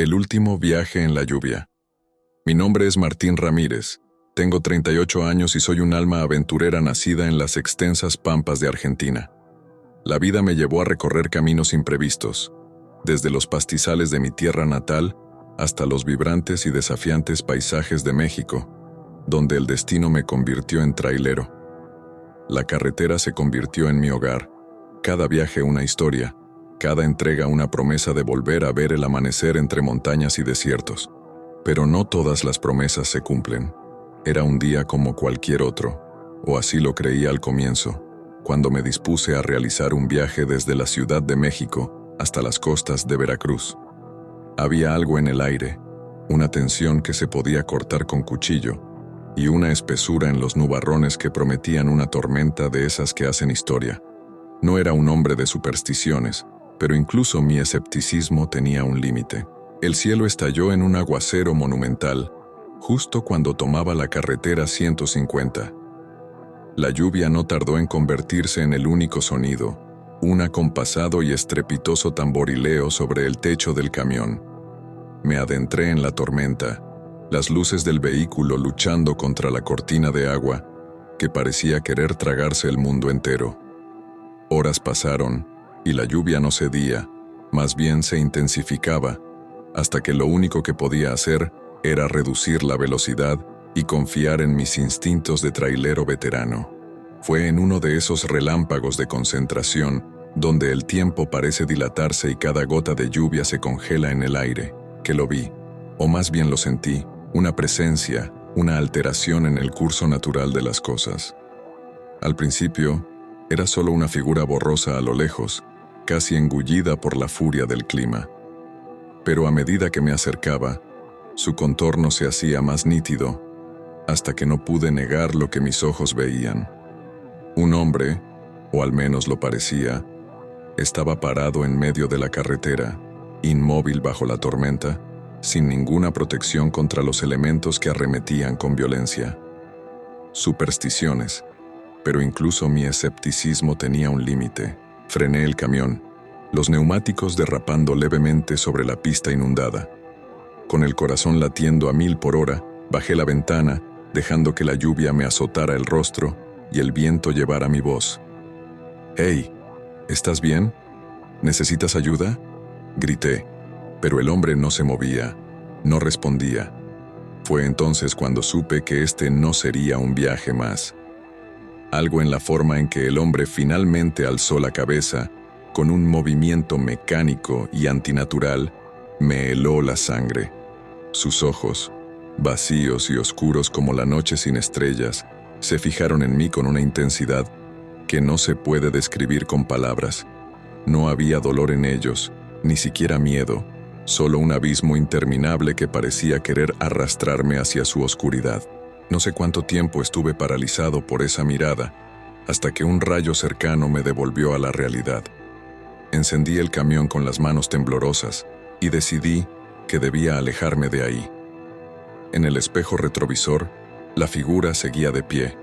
El último viaje en la lluvia. Mi nombre es Martín Ramírez. Tengo 38 años y soy un alma aventurera nacida en las extensas pampas de Argentina. La vida me llevó a recorrer caminos imprevistos, desde los pastizales de mi tierra natal hasta los vibrantes y desafiantes paisajes de México, donde el destino me convirtió en trailero. La carretera se convirtió en mi hogar, cada viaje una historia, cada entrega una promesa de volver a ver el amanecer entre montañas y desiertos. Pero no todas las promesas se cumplen. Era un día como cualquier otro, o así lo creía al comienzo, cuando me dispuse a realizar un viaje desde la Ciudad de México hasta las costas de Veracruz. Había algo en el aire, una tensión que se podía cortar con cuchillo, y una espesura en los nubarrones que prometían una tormenta de esas que hacen historia. No era un hombre de supersticiones, pero incluso mi escepticismo tenía un límite. El cielo estalló en un aguacero monumental, justo cuando tomaba la carretera 150. La lluvia no tardó en convertirse en el único sonido, un acompasado y estrepitoso tamborileo sobre el techo del camión. Me adentré en la tormenta, las luces del vehículo luchando contra la cortina de agua, que parecía querer tragarse el mundo entero. Horas pasaron, y la lluvia no cedía, más bien se intensificaba, hasta que lo único que podía hacer era reducir la velocidad y confiar en mis instintos de trailero veterano. Fue en uno de esos relámpagos de concentración, donde el tiempo parece dilatarse y cada gota de lluvia se congela en el aire, que lo vi, o más bien lo sentí, una presencia, una alteración en el curso natural de las cosas. Al principio, era solo una figura borrosa a lo lejos, casi engullida por la furia del clima. Pero a medida que me acercaba, su contorno se hacía más nítido, hasta que no pude negar lo que mis ojos veían. Un hombre, o al menos lo parecía, estaba parado en medio de la carretera, inmóvil bajo la tormenta, sin ninguna protección contra los elementos que arremetían con violencia. Supersticiones, pero incluso mi escepticismo tenía un límite. Frené el camión, los neumáticos derrapando levemente sobre la pista inundada. Con el corazón latiendo a 1000 por hora, bajé la ventana, dejando que la lluvia me azotara el rostro y el viento llevara mi voz. «Hey, ¿estás bien? ¿Necesitas ayuda?», grité, pero el hombre no se movía, no respondía. Fue entonces cuando supe que este no sería un viaje más. Algo en la forma en que el hombre finalmente alzó la cabeza, con un movimiento mecánico y antinatural, me heló la sangre. Sus ojos, vacíos y oscuros como la noche sin estrellas, se fijaron en mí con una intensidad que no se puede describir con palabras. No había dolor en ellos, ni siquiera miedo, solo un abismo interminable que parecía querer arrastrarme hacia su oscuridad. No sé cuánto tiempo estuve paralizado por esa mirada, hasta que un rayo cercano me devolvió a la realidad. Encendí el camión con las manos temblorosas y decidí que debía alejarme de ahí. En el espejo retrovisor, la figura seguía de pie,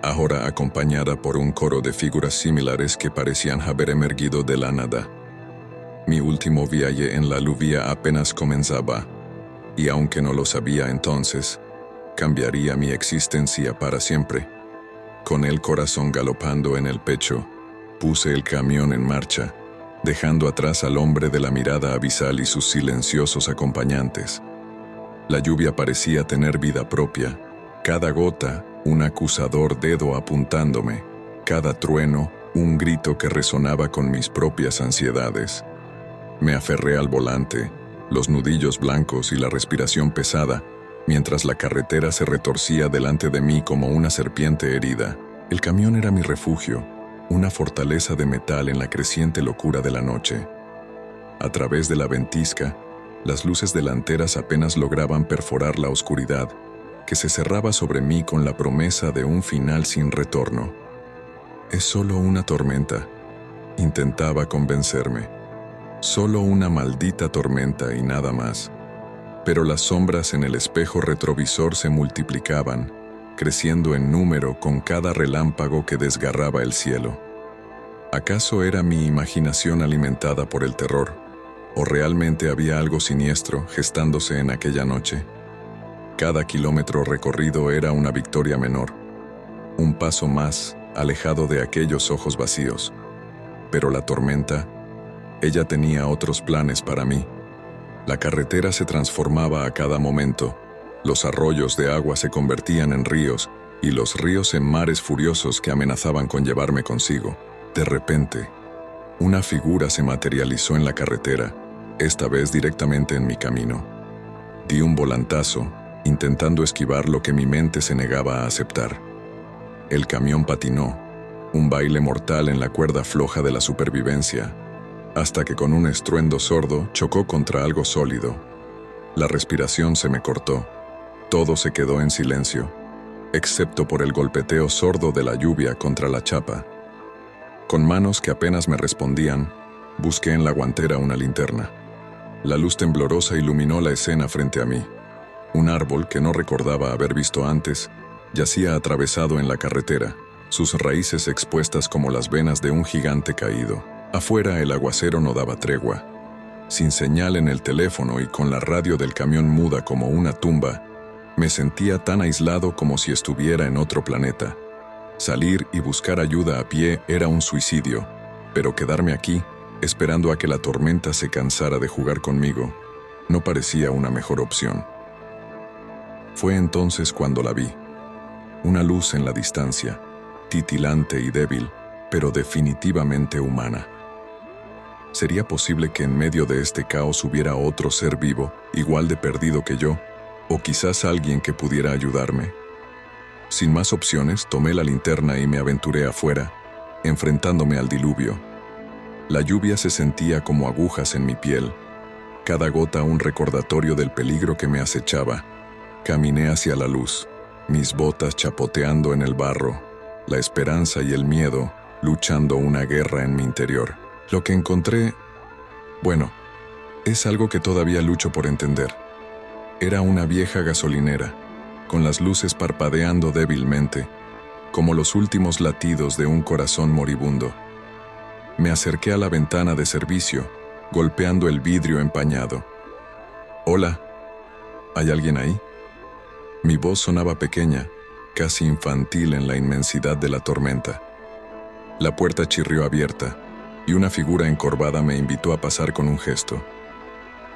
ahora acompañada por un coro de figuras similares que parecían haber emergido de la nada. Mi último viaje en la lluvia apenas comenzaba, y aunque no lo sabía entonces, cambiaría mi existencia para siempre. Con el corazón galopando en el pecho, puse el camión en marcha, dejando atrás al hombre de la mirada abisal y sus silenciosos acompañantes. La lluvia parecía tener vida propia, cada gota un acusador dedo apuntándome, cada trueno un grito que resonaba con mis propias ansiedades. Me aferré al volante, los nudillos blancos y la respiración pesada, mientras la carretera se retorcía delante de mí como una serpiente herida. El camión era mi refugio, una fortaleza de metal en la creciente locura de la noche. A través de la ventisca, las luces delanteras apenas lograban perforar la oscuridad, que se cerraba sobre mí con la promesa de un final sin retorno. «Es solo una tormenta», intentaba convencerme. «Solo una maldita tormenta y nada más». Pero las sombras en el espejo retrovisor se multiplicaban, creciendo en número con cada relámpago que desgarraba el cielo. ¿Acaso era mi imaginación alimentada por el terror? ¿O realmente había algo siniestro gestándose en aquella noche? Cada kilómetro recorrido era una victoria menor, un paso más alejado de aquellos ojos vacíos. Pero la tormenta, ella tenía otros planes para mí. La carretera se transformaba a cada momento, los arroyos de agua se convertían en ríos y los ríos en mares furiosos que amenazaban con llevarme consigo. De repente, una figura se materializó en la carretera, esta vez directamente en mi camino. Di un volantazo, intentando esquivar lo que mi mente se negaba a aceptar. El camión patinó, un baile mortal en la cuerda floja de la supervivencia, hasta que con un estruendo sordo chocó contra algo sólido. La respiración se me cortó. Todo se quedó en silencio, excepto por el golpeteo sordo de la lluvia contra la chapa. Con manos que apenas me respondían, busqué en la guantera una linterna. La luz temblorosa iluminó la escena frente a mí. Un árbol que no recordaba haber visto antes yacía atravesado en la carretera, sus raíces expuestas como las venas de un gigante caído. Afuera el aguacero no daba tregua. Sin señal en el teléfono y con la radio del camión muda como una tumba, me sentía tan aislado como si estuviera en otro planeta. Salir y buscar ayuda a pie era un suicidio, pero quedarme aquí, esperando a que la tormenta se cansara de jugar conmigo, no parecía una mejor opción. Fue entonces cuando la vi. Una luz en la distancia, titilante y débil, pero definitivamente humana. ¿Sería posible que en medio de este caos hubiera otro ser vivo, igual de perdido que yo, o quizás alguien que pudiera ayudarme? Sin más opciones, tomé la linterna y me aventuré afuera, enfrentándome al diluvio. La lluvia se sentía como agujas en mi piel, cada gota un recordatorio del peligro que me acechaba. Caminé hacia la luz, mis botas chapoteando en el barro, la esperanza y el miedo luchando una guerra en mi interior. Lo que encontré, bueno, es algo que todavía lucho por entender. Era una vieja gasolinera, con las luces parpadeando débilmente, como los últimos latidos de un corazón moribundo. Me acerqué a la ventana de servicio, golpeando el vidrio empañado. «Hola, ¿hay alguien ahí?» Mi voz sonaba pequeña, casi infantil en la inmensidad de la tormenta. La puerta chirrió abierta, y una figura encorvada me invitó a pasar con un gesto.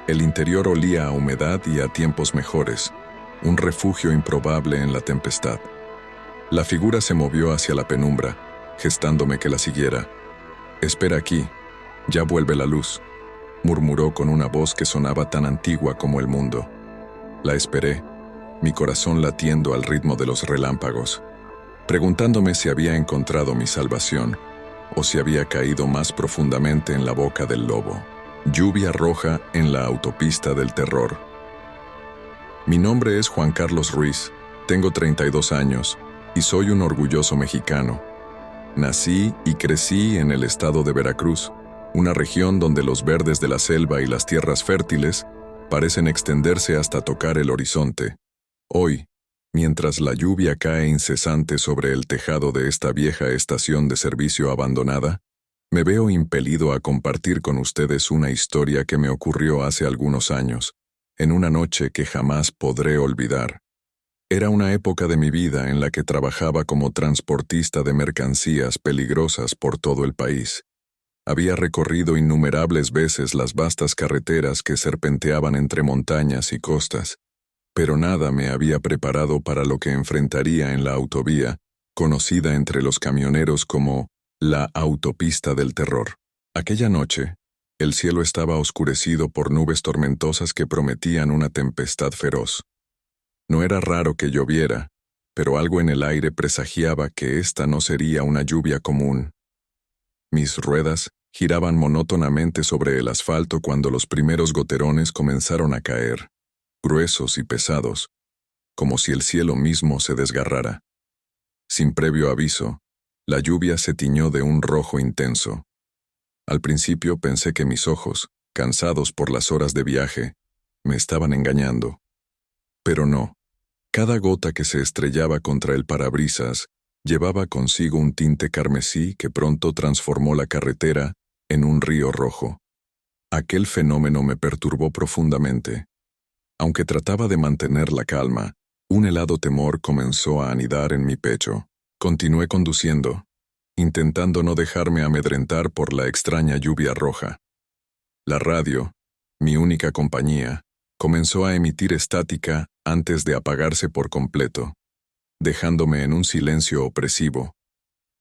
El interior olía a humedad y a tiempos mejores, un refugio improbable en la tempestad. La figura se movió hacia la penumbra, gestándome que la siguiera. «Espera aquí, ya vuelve la luz», murmuró con una voz que sonaba tan antigua como el mundo. La esperé, mi corazón latiendo al ritmo de los relámpagos, preguntándome si había encontrado mi salvación o si había caído más profundamente en la boca del lobo. Lluvia roja en la autopista del terror. Mi nombre es Juan Carlos Ruiz, tengo 32 años y soy un orgulloso mexicano. Nací y crecí en el estado de Veracruz, una región donde los verdes de la selva y las tierras fértiles parecen extenderse hasta tocar el horizonte. Hoy, mientras la lluvia cae incesante sobre el tejado de esta vieja estación de servicio abandonada, me veo impelido a compartir con ustedes una historia que me ocurrió hace algunos años, en una noche que jamás podré olvidar. Era una época de mi vida en la que trabajaba como transportista de mercancías peligrosas por todo el país. Había recorrido innumerables veces las vastas carreteras que serpenteaban entre montañas y costas, pero nada me había preparado para lo que enfrentaría en la autovía, conocida entre los camioneros como la autopista del terror. Aquella noche, el cielo estaba oscurecido por nubes tormentosas que prometían una tempestad feroz. No era raro que lloviera, pero algo en el aire presagiaba que esta no sería una lluvia común. Mis ruedas giraban monótonamente sobre el asfalto cuando los primeros goterones comenzaron a caer, gruesos y pesados, como si el cielo mismo se desgarrara. Sin previo aviso, la lluvia se tiñó de un rojo intenso. Al principio pensé que mis ojos, cansados por las horas de viaje, me estaban engañando. Pero no. Cada gota que se estrellaba contra el parabrisas llevaba consigo un tinte carmesí que pronto transformó la carretera en un río rojo. Aquel fenómeno me perturbó profundamente. Aunque trataba de mantener la calma, un helado temor comenzó a anidar en mi pecho. Continué conduciendo, intentando no dejarme amedrentar por la extraña lluvia roja. La radio, mi única compañía, comenzó a emitir estática antes de apagarse por completo, dejándome en un silencio opresivo,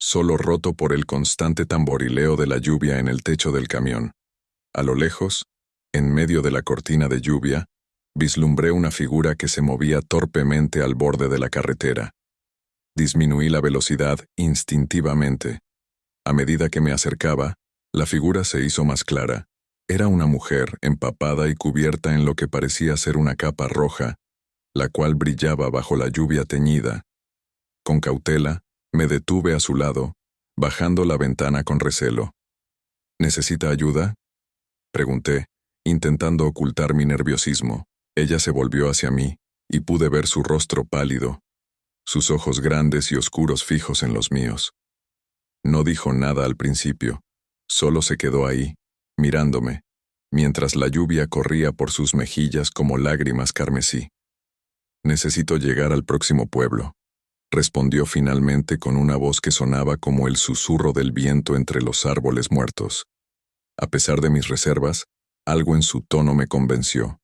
solo roto por el constante tamborileo de la lluvia en el techo del camión. A lo lejos, en medio de la cortina de lluvia, vislumbré una figura que se movía torpemente al borde de la carretera. Disminuí la velocidad instintivamente. A medida que me acercaba, la figura se hizo más clara. Era una mujer empapada y cubierta en lo que parecía ser una capa roja, la cual brillaba bajo la lluvia teñida. Con cautela, me detuve a su lado, bajando la ventana con recelo. ¿Necesita ayuda?, pregunté, intentando ocultar mi nerviosismo. Ella se volvió hacia mí, y pude ver su rostro pálido, sus ojos grandes y oscuros fijos en los míos. No dijo nada al principio, solo se quedó ahí, mirándome, mientras la lluvia corría por sus mejillas como lágrimas carmesí. «Necesito llegar al próximo pueblo», respondió finalmente con una voz que sonaba como el susurro del viento entre los árboles muertos. A pesar de mis reservas, algo en su tono me convenció.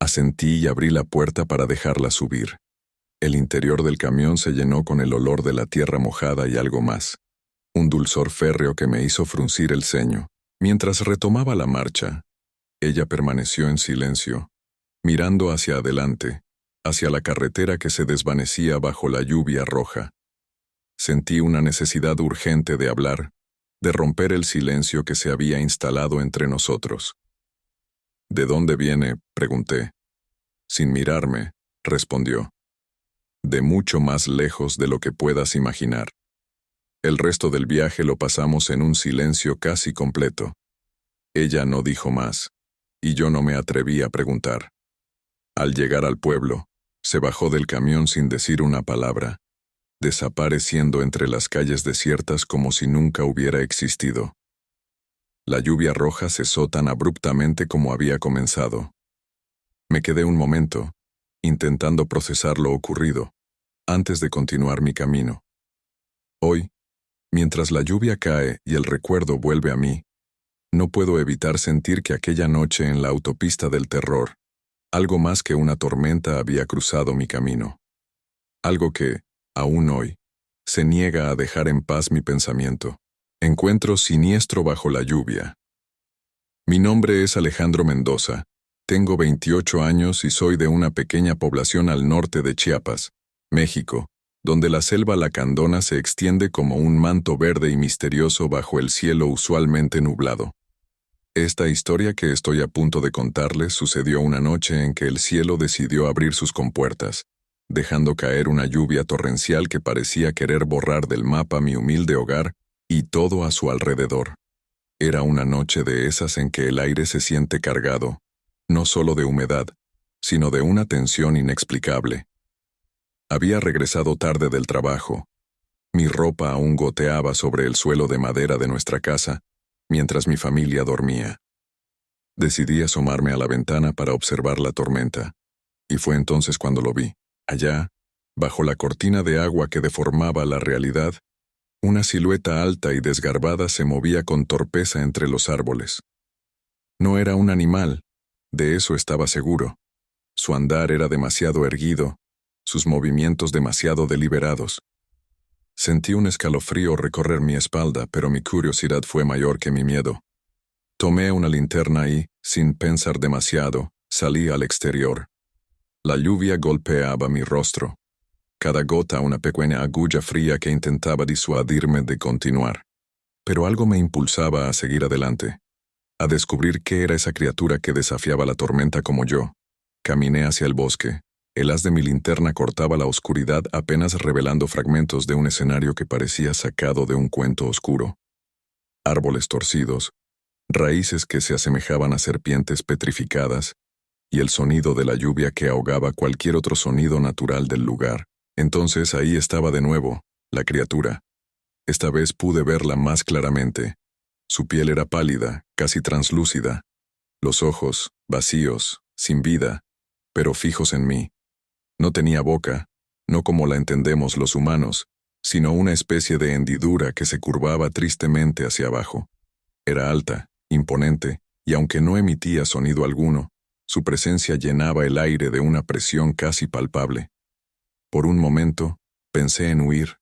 Asentí y abrí la puerta para dejarla subir. El interior del camión se llenó con el olor de la tierra mojada y algo más. Un dulzor férreo que me hizo fruncir el ceño. Mientras retomaba la marcha, ella permaneció en silencio, mirando hacia adelante, hacia la carretera que se desvanecía bajo la lluvia roja. Sentí una necesidad urgente de hablar, de romper el silencio que se había instalado entre nosotros. «¿De dónde viene?», pregunté. Sin mirarme, respondió. «De mucho más lejos de lo que puedas imaginar». El resto del viaje lo pasamos en un silencio casi completo. Ella no dijo más, y yo no me atreví a preguntar. Al llegar al pueblo, se bajó del camión sin decir una palabra, desapareciendo entre las calles desiertas como si nunca hubiera existido. La lluvia roja cesó tan abruptamente como había comenzado. Me quedé un momento, intentando procesar lo ocurrido, antes de continuar mi camino. Hoy, mientras la lluvia cae y el recuerdo vuelve a mí, no puedo evitar sentir que aquella noche en la autopista del terror, algo más que una tormenta había cruzado mi camino. Algo que, aún hoy, se niega a dejar en paz mi pensamiento. Encuentro siniestro bajo la lluvia. Mi nombre es Alejandro Mendoza, tengo 28 años y soy de una pequeña población al norte de Chiapas, México, donde la selva lacandona se extiende como un manto verde y misterioso bajo el cielo usualmente nublado. Esta historia que estoy a punto de contarles sucedió una noche en que el cielo decidió abrir sus compuertas, dejando caer una lluvia torrencial que parecía querer borrar del mapa mi humilde hogar y todo a su alrededor. Era una noche de esas en que el aire se siente cargado, no solo de humedad, sino de una tensión inexplicable. Había regresado tarde del trabajo. Mi ropa aún goteaba sobre el suelo de madera de nuestra casa, mientras mi familia dormía. Decidí asomarme a la ventana para observar la tormenta, y fue entonces cuando lo vi. Allá, bajo la cortina de agua que deformaba la realidad, una silueta alta y desgarbada se movía con torpeza entre los árboles. No era un animal, de eso estaba seguro. Su andar era demasiado erguido, sus movimientos demasiado deliberados. Sentí un escalofrío recorrer mi espalda, pero mi curiosidad fue mayor que mi miedo. Tomé una linterna y, sin pensar demasiado, salí al exterior. La lluvia golpeaba mi rostro. Cada gota una pequeña agulla fría que intentaba disuadirme de continuar. Pero algo me impulsaba a seguir adelante, a descubrir qué era esa criatura que desafiaba la tormenta como yo. Caminé hacia el bosque. El haz de mi linterna cortaba la oscuridad apenas revelando fragmentos de un escenario que parecía sacado de un cuento oscuro. Árboles torcidos, raíces que se asemejaban a serpientes petrificadas, y el sonido de la lluvia que ahogaba cualquier otro sonido natural del lugar. Entonces ahí estaba de nuevo, la criatura. Esta vez pude verla más claramente. Su piel era pálida, casi translúcida. los ojos, vacíos, sin vida, pero fijos en mí. No tenía boca, no como la entendemos los humanos, sino una especie de hendidura que se curvaba tristemente hacia abajo. Era alta, imponente, y aunque no emitía sonido alguno, su presencia llenaba el aire de una presión casi palpable. Por un momento, pensé en huir,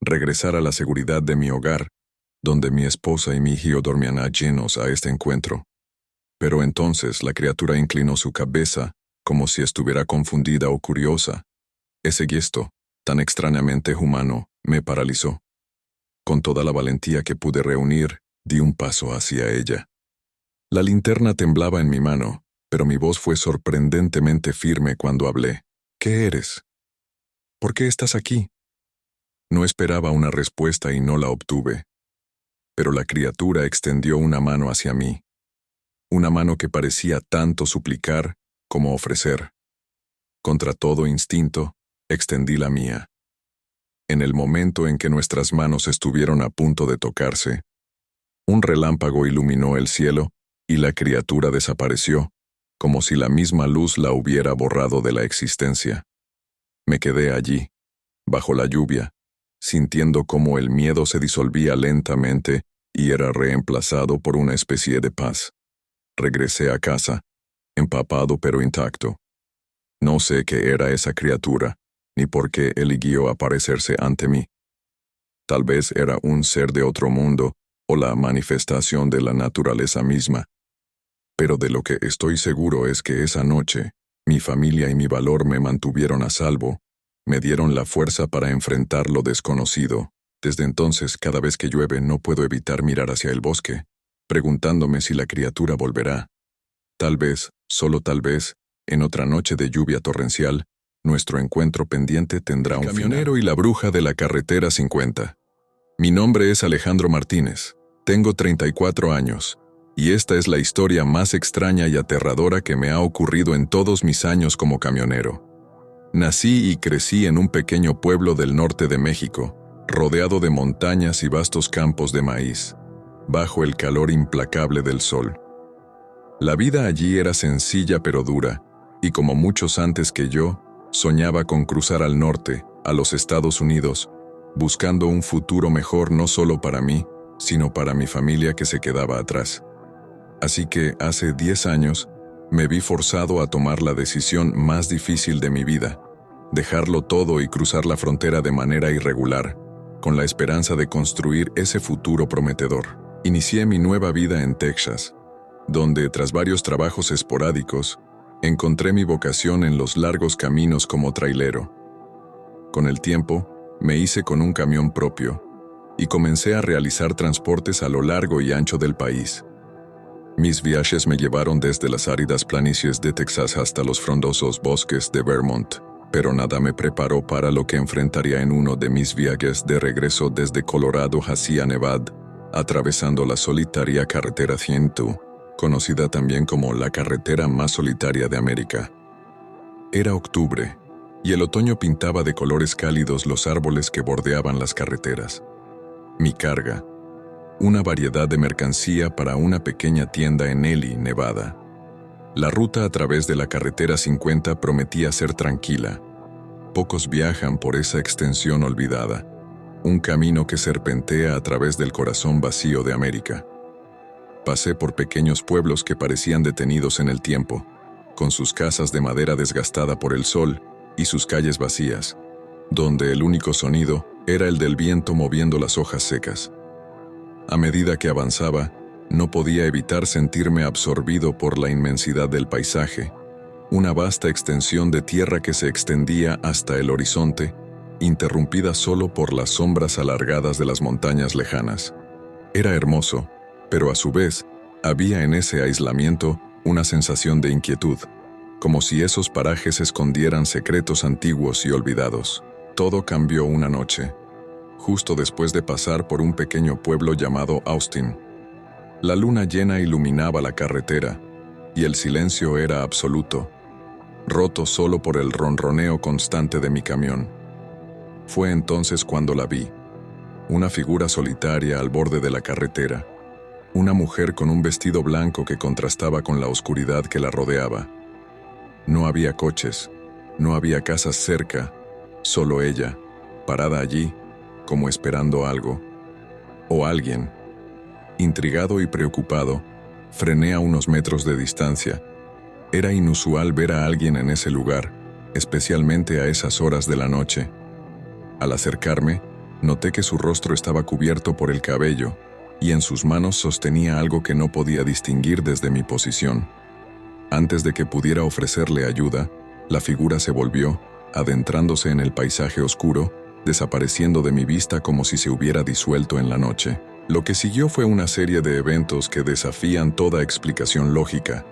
regresar a la seguridad de mi hogar, donde mi esposa y mi hijo dormían llenos a este encuentro. Pero entonces la criatura inclinó su cabeza, como si estuviera confundida o curiosa. Ese gesto, tan extrañamente humano, me paralizó. Con toda la valentía que pude reunir, di un paso hacia ella. La linterna temblaba en mi mano, pero mi voz fue sorprendentemente firme cuando hablé. ¿Qué eres? ¿Por qué estás aquí? No esperaba una respuesta y no la obtuve. Pero la criatura extendió una mano hacia mí. Una mano que parecía tanto suplicar como ofrecer. Contra todo instinto, extendí la mía. En el momento en que nuestras manos estuvieron a punto de tocarse, un relámpago iluminó el cielo y la criatura desapareció, como si la misma luz la hubiera borrado de la existencia. Me quedé allí, bajo la lluvia, sintiendo cómo el miedo se disolvía lentamente y era reemplazado por una especie de paz. Regresé a casa, empapado pero intacto. No sé qué era esa criatura, ni por qué eligió aparecerse ante mí. Tal vez era un ser de otro mundo o la manifestación de la naturaleza misma. Pero de lo que estoy seguro es que esa noche, mi familia y mi valor me mantuvieron a salvo, me dieron la fuerza para enfrentar lo desconocido. Desde entonces, cada vez que llueve no puedo evitar mirar hacia el bosque, preguntándome si la criatura volverá. Tal vez, solo tal vez, en otra noche de lluvia torrencial, nuestro encuentro pendiente tendrá un camionero y la bruja de la carretera 50. Mi nombre es Alejandro Martínez, tengo 34 años, y esta es la historia más extraña y aterradora que me ha ocurrido en todos mis años como camionero. Nací y crecí en un pequeño pueblo del norte de México, rodeado de montañas y vastos campos de maíz, bajo el calor implacable del sol. La vida allí era sencilla pero dura, y como muchos antes que yo, soñaba con cruzar al norte, a los Estados Unidos, buscando un futuro mejor no solo para mí, sino para mi familia que se quedaba atrás. Así que, hace 10 años, me vi forzado a tomar la decisión más difícil de mi vida, dejarlo todo y cruzar la frontera de manera irregular, con la esperanza de construir ese futuro prometedor. Inicié mi nueva vida en Texas, donde, tras varios trabajos esporádicos, encontré mi vocación en los largos caminos como trailero. Con el tiempo, me hice con un camión propio y comencé a realizar transportes a lo largo y ancho del país. Mis viajes me llevaron desde las áridas planicies de Texas hasta los frondosos bosques de Vermont, pero nada me preparó para lo que enfrentaría en uno de mis viajes de regreso desde Colorado hacia Nevada, atravesando la solitaria carretera 100, conocida también como la carretera más solitaria de América. Era octubre, y el otoño pintaba de colores cálidos los árboles que bordeaban las carreteras. Mi carga, una variedad de mercancía para una pequeña tienda en Ely, Nevada. La ruta a través de la carretera 50 prometía ser tranquila. Pocos viajan por esa extensión olvidada, un camino que serpentea a través del corazón vacío de América. Pasé por pequeños pueblos que parecían detenidos en el tiempo, con sus casas de madera desgastada por el sol y sus calles vacías, donde el único sonido era el del viento moviendo las hojas secas. A medida que avanzaba, no podía evitar sentirme absorbido por la inmensidad del paisaje, una vasta extensión de tierra que se extendía hasta el horizonte, interrumpida solo por las sombras alargadas de las montañas lejanas. Era hermoso, pero a su vez, había en ese aislamiento una sensación de inquietud, como si esos parajes escondieran secretos antiguos y olvidados. Todo cambió una noche, justo después de pasar por un pequeño pueblo llamado Austin. La luna llena iluminaba la carretera, y el silencio era absoluto, roto solo por el ronroneo constante de mi camión. Fue entonces cuando la vi, una figura solitaria al borde de la carretera, Una mujer con un vestido blanco que contrastaba con la oscuridad que la rodeaba. No había coches, no había casas cerca, solo ella, parada allí, como esperando algo, o alguien. Intrigado y preocupado, frené a unos metros de distancia. Era inusual ver a alguien en ese lugar, especialmente a esas horas de la noche. Al acercarme, noté que su rostro estaba cubierto por el cabello, y en sus manos sostenía algo que no podía distinguir desde mi posición. Antes de que pudiera ofrecerle ayuda, la figura se volvió, adentrándose en el paisaje oscuro, desapareciendo de mi vista como si se hubiera disuelto en la noche. Lo que siguió fue una serie de eventos que desafían toda explicación lógica,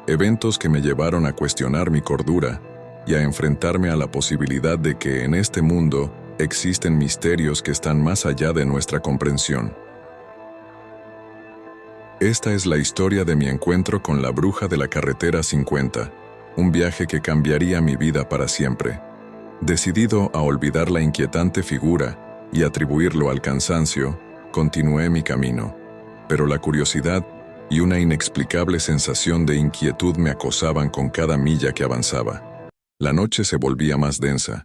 eventos que me llevaron a cuestionar mi cordura y a enfrentarme a la posibilidad de que en este mundo existen misterios que están más allá de nuestra comprensión. Esta es la historia de mi encuentro con la bruja de la carretera 50, un viaje que cambiaría mi vida para siempre. Decidido a olvidar la inquietante figura y atribuirlo al cansancio, continué mi camino, pero la curiosidad y una inexplicable sensación de inquietud me acosaban con cada milla que avanzaba. La noche se volvía más densa,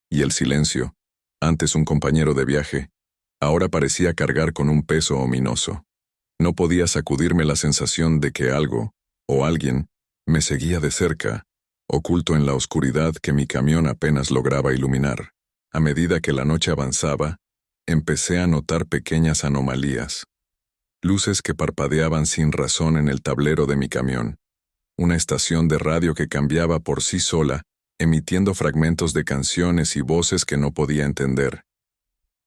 y el silencio, antes un compañero de viaje, ahora parecía cargar con un peso ominoso. No podía sacudirme la sensación de que algo, o alguien, me seguía de cerca, oculto en la oscuridad que mi camión apenas lograba iluminar. A medida que la noche avanzaba, empecé a notar pequeñas anomalías. Luces que parpadeaban sin razón en el tablero de mi camión. Una estación de radio que cambiaba por sí sola, emitiendo fragmentos de canciones y voces que no podía entender.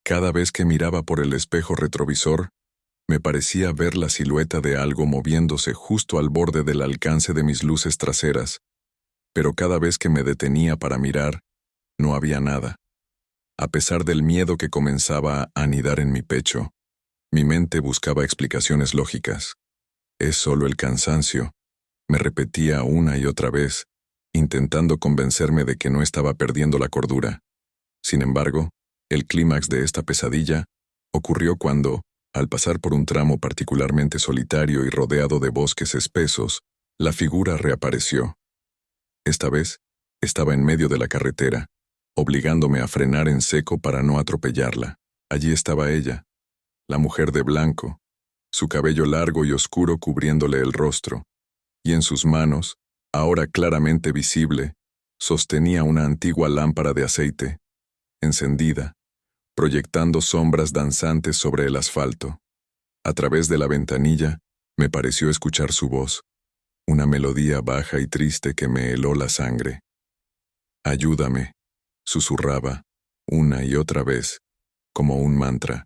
Cada vez que miraba por el espejo retrovisor, me parecía ver la silueta de algo moviéndose justo al borde del alcance de mis luces traseras, pero cada vez que me detenía para mirar, no había nada. A pesar del miedo que comenzaba a anidar en mi pecho, mi mente buscaba explicaciones lógicas. Es solo el cansancio, me repetía una y otra vez, intentando convencerme de que no estaba perdiendo la cordura. Sin embargo, el clímax de esta pesadilla ocurrió cuando, al pasar por un tramo particularmente solitario y rodeado de bosques espesos, la figura reapareció. Esta vez, estaba en medio de la carretera, obligándome a frenar en seco para no atropellarla. Allí estaba ella, la mujer de blanco, su cabello largo y oscuro cubriéndole el rostro, y en sus manos, ahora claramente visible, sostenía una antigua lámpara de aceite, encendida, proyectando sombras danzantes sobre el asfalto. A través de la ventanilla, me pareció escuchar su voz, una melodía baja y triste que me heló la sangre. «Ayúdame», susurraba, una y otra vez, como un mantra.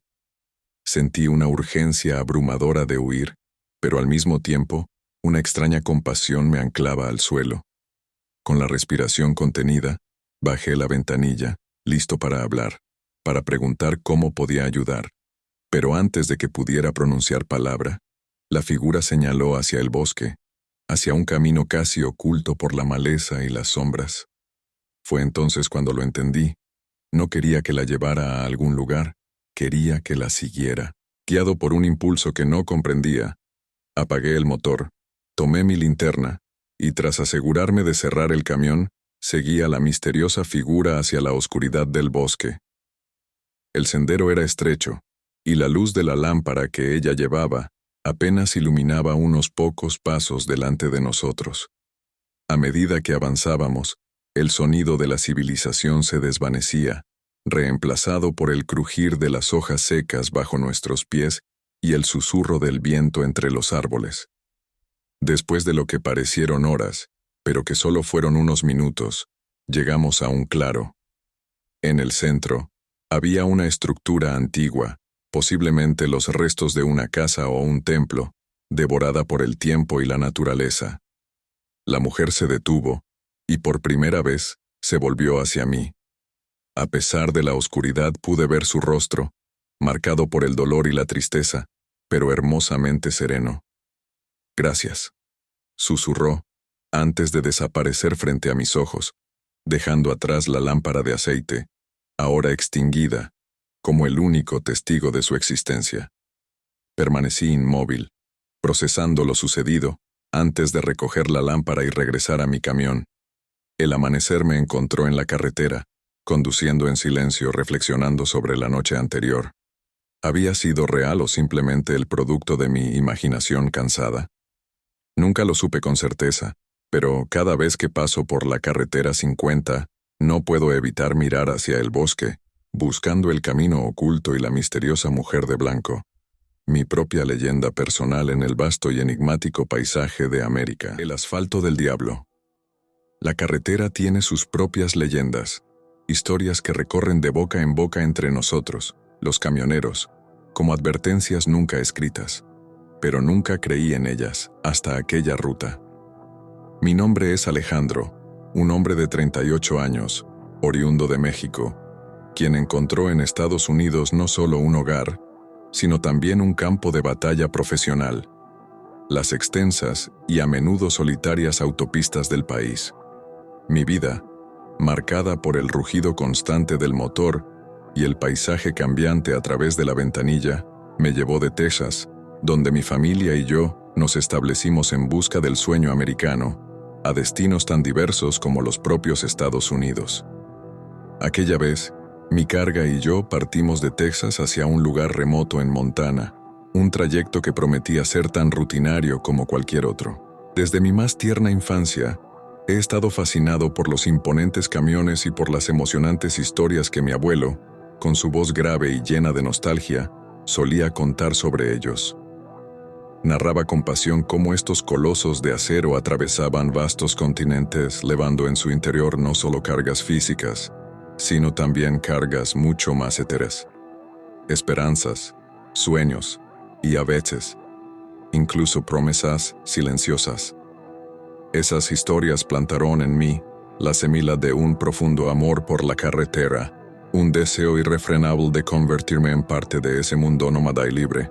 Sentí una urgencia abrumadora de huir, pero al mismo tiempo, una extraña compasión me anclaba al suelo. Con la respiración contenida, bajé la ventanilla, listo para hablar, para preguntar cómo podía ayudar. Pero antes de que pudiera pronunciar palabra, la figura señaló hacia el bosque, hacia un camino casi oculto por la maleza y las sombras. Fue entonces cuando lo entendí. No quería que la llevara a algún lugar, quería que la siguiera. Guiado por un impulso que no comprendía, apagué el motor, tomé mi linterna, y tras asegurarme de cerrar el camión, seguí a la misteriosa figura hacia la oscuridad del bosque. El sendero era estrecho, y la luz de la lámpara que ella llevaba apenas iluminaba unos pocos pasos delante de nosotros. A medida que avanzábamos, el sonido de la civilización se desvanecía, reemplazado por el crujir de las hojas secas bajo nuestros pies y el susurro del viento entre los árboles. Después de lo que parecieron horas, pero que solo fueron unos minutos, llegamos a un claro. En el centro, había una estructura antigua, posiblemente los restos de una casa o un templo, devorada por el tiempo y la naturaleza. La mujer se detuvo, y por primera vez, se volvió hacia mí. A pesar de la oscuridad pude ver su rostro, marcado por el dolor y la tristeza, pero hermosamente sereno. «Gracias», susurró, antes de desaparecer frente a mis ojos, dejando atrás la lámpara de aceite, ahora extinguida, como el único testigo de su existencia. Permanecí inmóvil, procesando lo sucedido, antes de recoger la lámpara y regresar a mi camión. El amanecer me encontró en la carretera, conduciendo en silencio, reflexionando sobre la noche anterior. ¿Había sido real o simplemente el producto de mi imaginación cansada? Nunca lo supe con certeza, pero cada vez que paso por la carretera 50, no puedo evitar mirar hacia el bosque, buscando el camino oculto y la misteriosa mujer de blanco. Mi propia leyenda personal en el vasto y enigmático paisaje de América. El asfalto del diablo. La carretera tiene sus propias leyendas, historias que recorren de boca en boca entre nosotros, los camioneros, como advertencias nunca escritas. Pero nunca creí en ellas, hasta aquella ruta. Mi nombre es Alejandro, un hombre de 38 años, oriundo de México, quien encontró en Estados Unidos no solo un hogar, sino también un campo de batalla profesional, las extensas y a menudo solitarias autopistas del país. Mi vida, marcada por el rugido constante del motor y el paisaje cambiante a través de la ventanilla, me llevó de Texas, donde mi familia y yo nos establecimos en busca del sueño americano, a destinos tan diversos como los propios Estados Unidos. Aquella vez, mi carga y yo partimos de Texas hacia un lugar remoto en Montana, un trayecto que prometía ser tan rutinario como cualquier otro. Desde mi más tierna infancia, he estado fascinado por los imponentes camiones y por las emocionantes historias que mi abuelo, con su voz grave y llena de nostalgia, solía contar sobre ellos. Narraba con pasión cómo estos colosos de acero atravesaban vastos continentes, llevando en su interior no solo cargas físicas, sino también cargas mucho más etéreas. Esperanzas, sueños y a veces, incluso promesas silenciosas. Esas historias plantaron en mí la semilla de un profundo amor por la carretera, un deseo irrefrenable de convertirme en parte de ese mundo nómada y libre.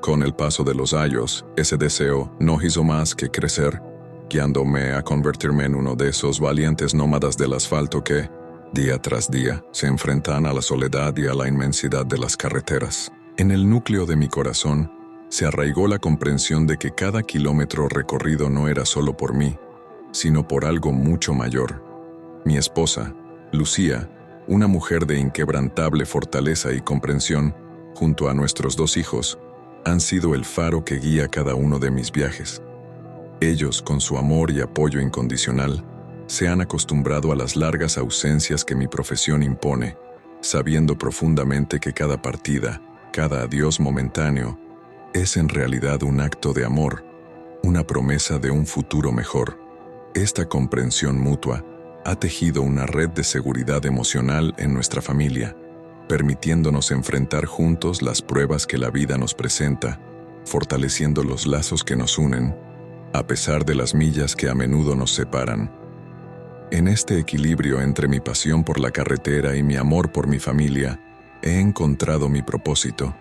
Con el paso de los años, ese deseo no hizo más que crecer, guiándome a convertirme en uno de esos valientes nómadas del asfalto que, día tras día, se enfrentan a la soledad y a la inmensidad de las carreteras. En el núcleo de mi corazón, se arraigó la comprensión de que cada kilómetro recorrido no era solo por mí, sino por algo mucho mayor. Mi esposa, Lucía, una mujer de inquebrantable fortaleza y comprensión, junto a nuestros 2 hijos, han sido el faro que guía cada uno de mis viajes. Ellos, con su amor y apoyo incondicional, se han acostumbrado a las largas ausencias que mi profesión impone, sabiendo profundamente que cada partida, cada adiós momentáneo, es en realidad un acto de amor, una promesa de un futuro mejor. Esta comprensión mutua ha tejido una red de seguridad emocional en nuestra familia, permitiéndonos enfrentar juntos las pruebas que la vida nos presenta, fortaleciendo los lazos que nos unen, a pesar de las millas que a menudo nos separan. En este equilibrio entre mi pasión por la carretera y mi amor por mi familia, he encontrado mi propósito,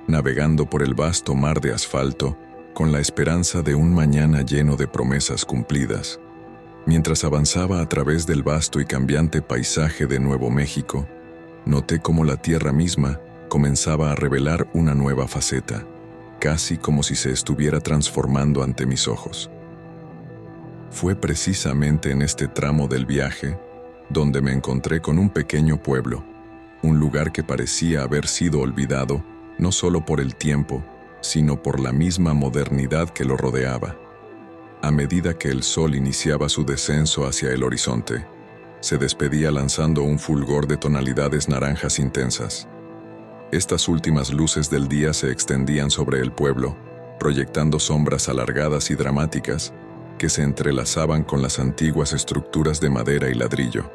navegando por el vasto mar de asfalto, con la esperanza de un mañana lleno de promesas cumplidas. Mientras avanzaba a través del vasto y cambiante paisaje de Nuevo México, noté cómo la tierra misma comenzaba a revelar una nueva faceta, casi como si se estuviera transformando ante mis ojos. Fue precisamente en este tramo del viaje donde me encontré con un pequeño pueblo, un lugar que parecía haber sido olvidado no solo por el tiempo, sino por la misma modernidad que lo rodeaba. A medida que el sol iniciaba su descenso hacia el horizonte, se despedía lanzando un fulgor de tonalidades naranjas intensas. Estas últimas luces del día se extendían sobre el pueblo, proyectando sombras alargadas y dramáticas que se entrelazaban con las antiguas estructuras de madera y ladrillo.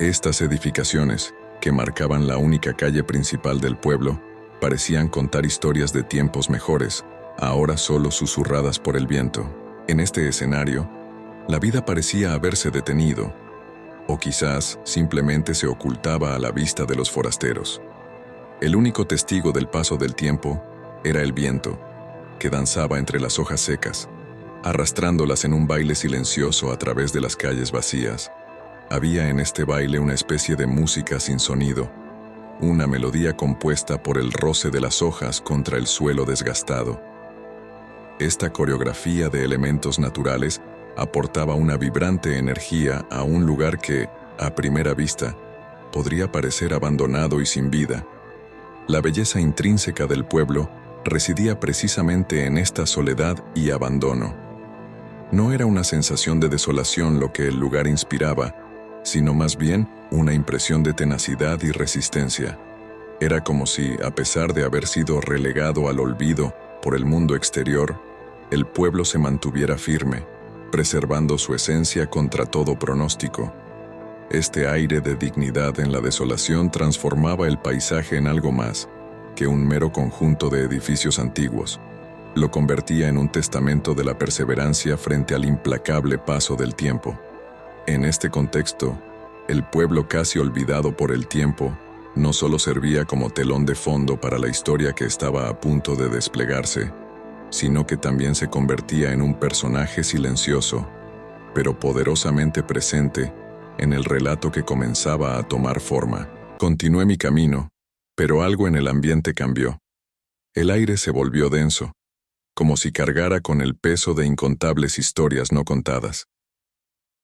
Estas edificaciones, que marcaban la única calle principal del pueblo, parecían contar historias de tiempos mejores, ahora solo susurradas por el viento. En este escenario, la vida parecía haberse detenido, o quizás simplemente se ocultaba a la vista de los forasteros. El único testigo del paso del tiempo era el viento, que danzaba entre las hojas secas, arrastrándolas en un baile silencioso a través de las calles vacías. Había en este baile una especie de música sin sonido, una melodía compuesta por el roce de las hojas contra el suelo desgastado. Esta coreografía de elementos naturales aportaba una vibrante energía a un lugar que, a primera vista, podría parecer abandonado y sin vida. La belleza intrínseca del pueblo residía precisamente en esta soledad y abandono. No era una sensación de desolación lo que el lugar inspiraba, sino más bien una impresión de tenacidad y resistencia. Era como si, a pesar de haber sido relegado al olvido por el mundo exterior, el pueblo se mantuviera firme, preservando su esencia contra todo pronóstico. Este aire de dignidad en la desolación transformaba el paisaje en algo más que un mero conjunto de edificios antiguos. Lo convertía en un testamento de la perseverancia frente al implacable paso del tiempo. En este contexto, el pueblo casi olvidado por el tiempo no solo servía como telón de fondo para la historia que estaba a punto de desplegarse, sino que también se convertía en un personaje silencioso, pero poderosamente presente en el relato que comenzaba a tomar forma. Continué mi camino, pero algo en el ambiente cambió. El aire se volvió denso, como si cargara con el peso de incontables historias no contadas.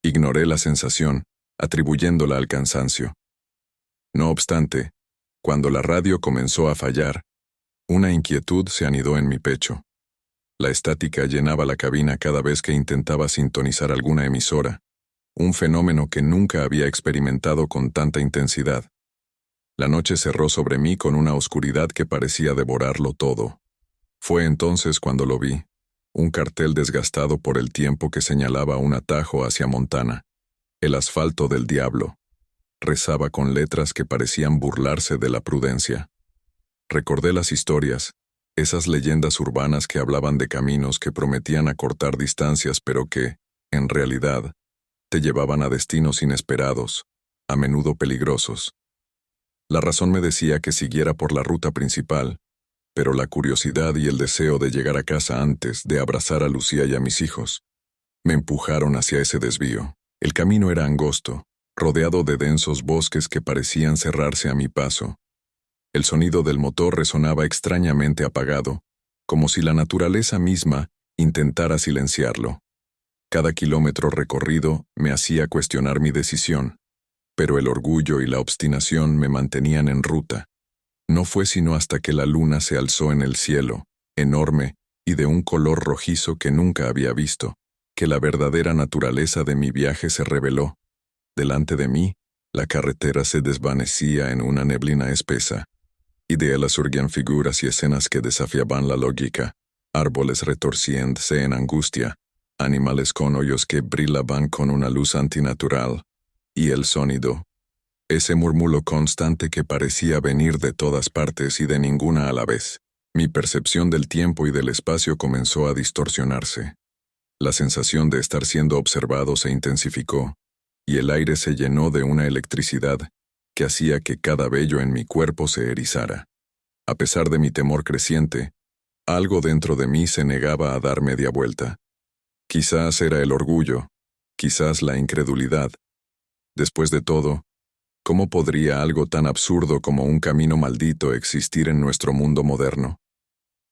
Ignoré la sensación, atribuyéndola al cansancio. No obstante, cuando la radio comenzó a fallar, una inquietud se anidó en mi pecho. La estática llenaba la cabina cada vez que intentaba sintonizar alguna emisora, un fenómeno que nunca había experimentado con tanta intensidad. La noche cerró sobre mí con una oscuridad que parecía devorarlo todo. Fue entonces cuando lo vi, un cartel desgastado por el tiempo que señalaba un atajo hacia Montana. El asfalto del diablo. Rezaba con letras que parecían burlarse de la prudencia. Recordé las historias, esas leyendas urbanas que hablaban de caminos que prometían acortar distancias pero que, en realidad, te llevaban a destinos inesperados, a menudo peligrosos. La razón me decía que siguiera por la ruta principal, pero la curiosidad y el deseo de llegar a casa antes de abrazar a Lucía y a mis hijos me empujaron hacia ese desvío. El camino era angosto, rodeado de densos bosques que parecían cerrarse a mi paso. El sonido del motor resonaba extrañamente apagado, como si la naturaleza misma intentara silenciarlo. Cada kilómetro recorrido me hacía cuestionar mi decisión, pero el orgullo y la obstinación me mantenían en ruta. No fue sino hasta que la luna se alzó en el cielo, enorme y de un color rojizo que nunca había visto, que la verdadera naturaleza de mi viaje se reveló. Delante de mí, la carretera se desvanecía en una neblina espesa. Y de ella surgían figuras y escenas que desafiaban la lógica, árboles retorciéndose en angustia, animales con hoyos que brillaban con una luz antinatural, y el sonido, ese murmullo constante que parecía venir de todas partes y de ninguna a la vez. Mi percepción del tiempo y del espacio comenzó a distorsionarse. La sensación de estar siendo observado se intensificó, y el aire se llenó de una electricidad que hacía que cada vello en mi cuerpo se erizara. A pesar de mi temor creciente, algo dentro de mí se negaba a dar media vuelta. Quizás era el orgullo, quizás la incredulidad. Después de todo, ¿cómo podría algo tan absurdo como un camino maldito existir en nuestro mundo moderno?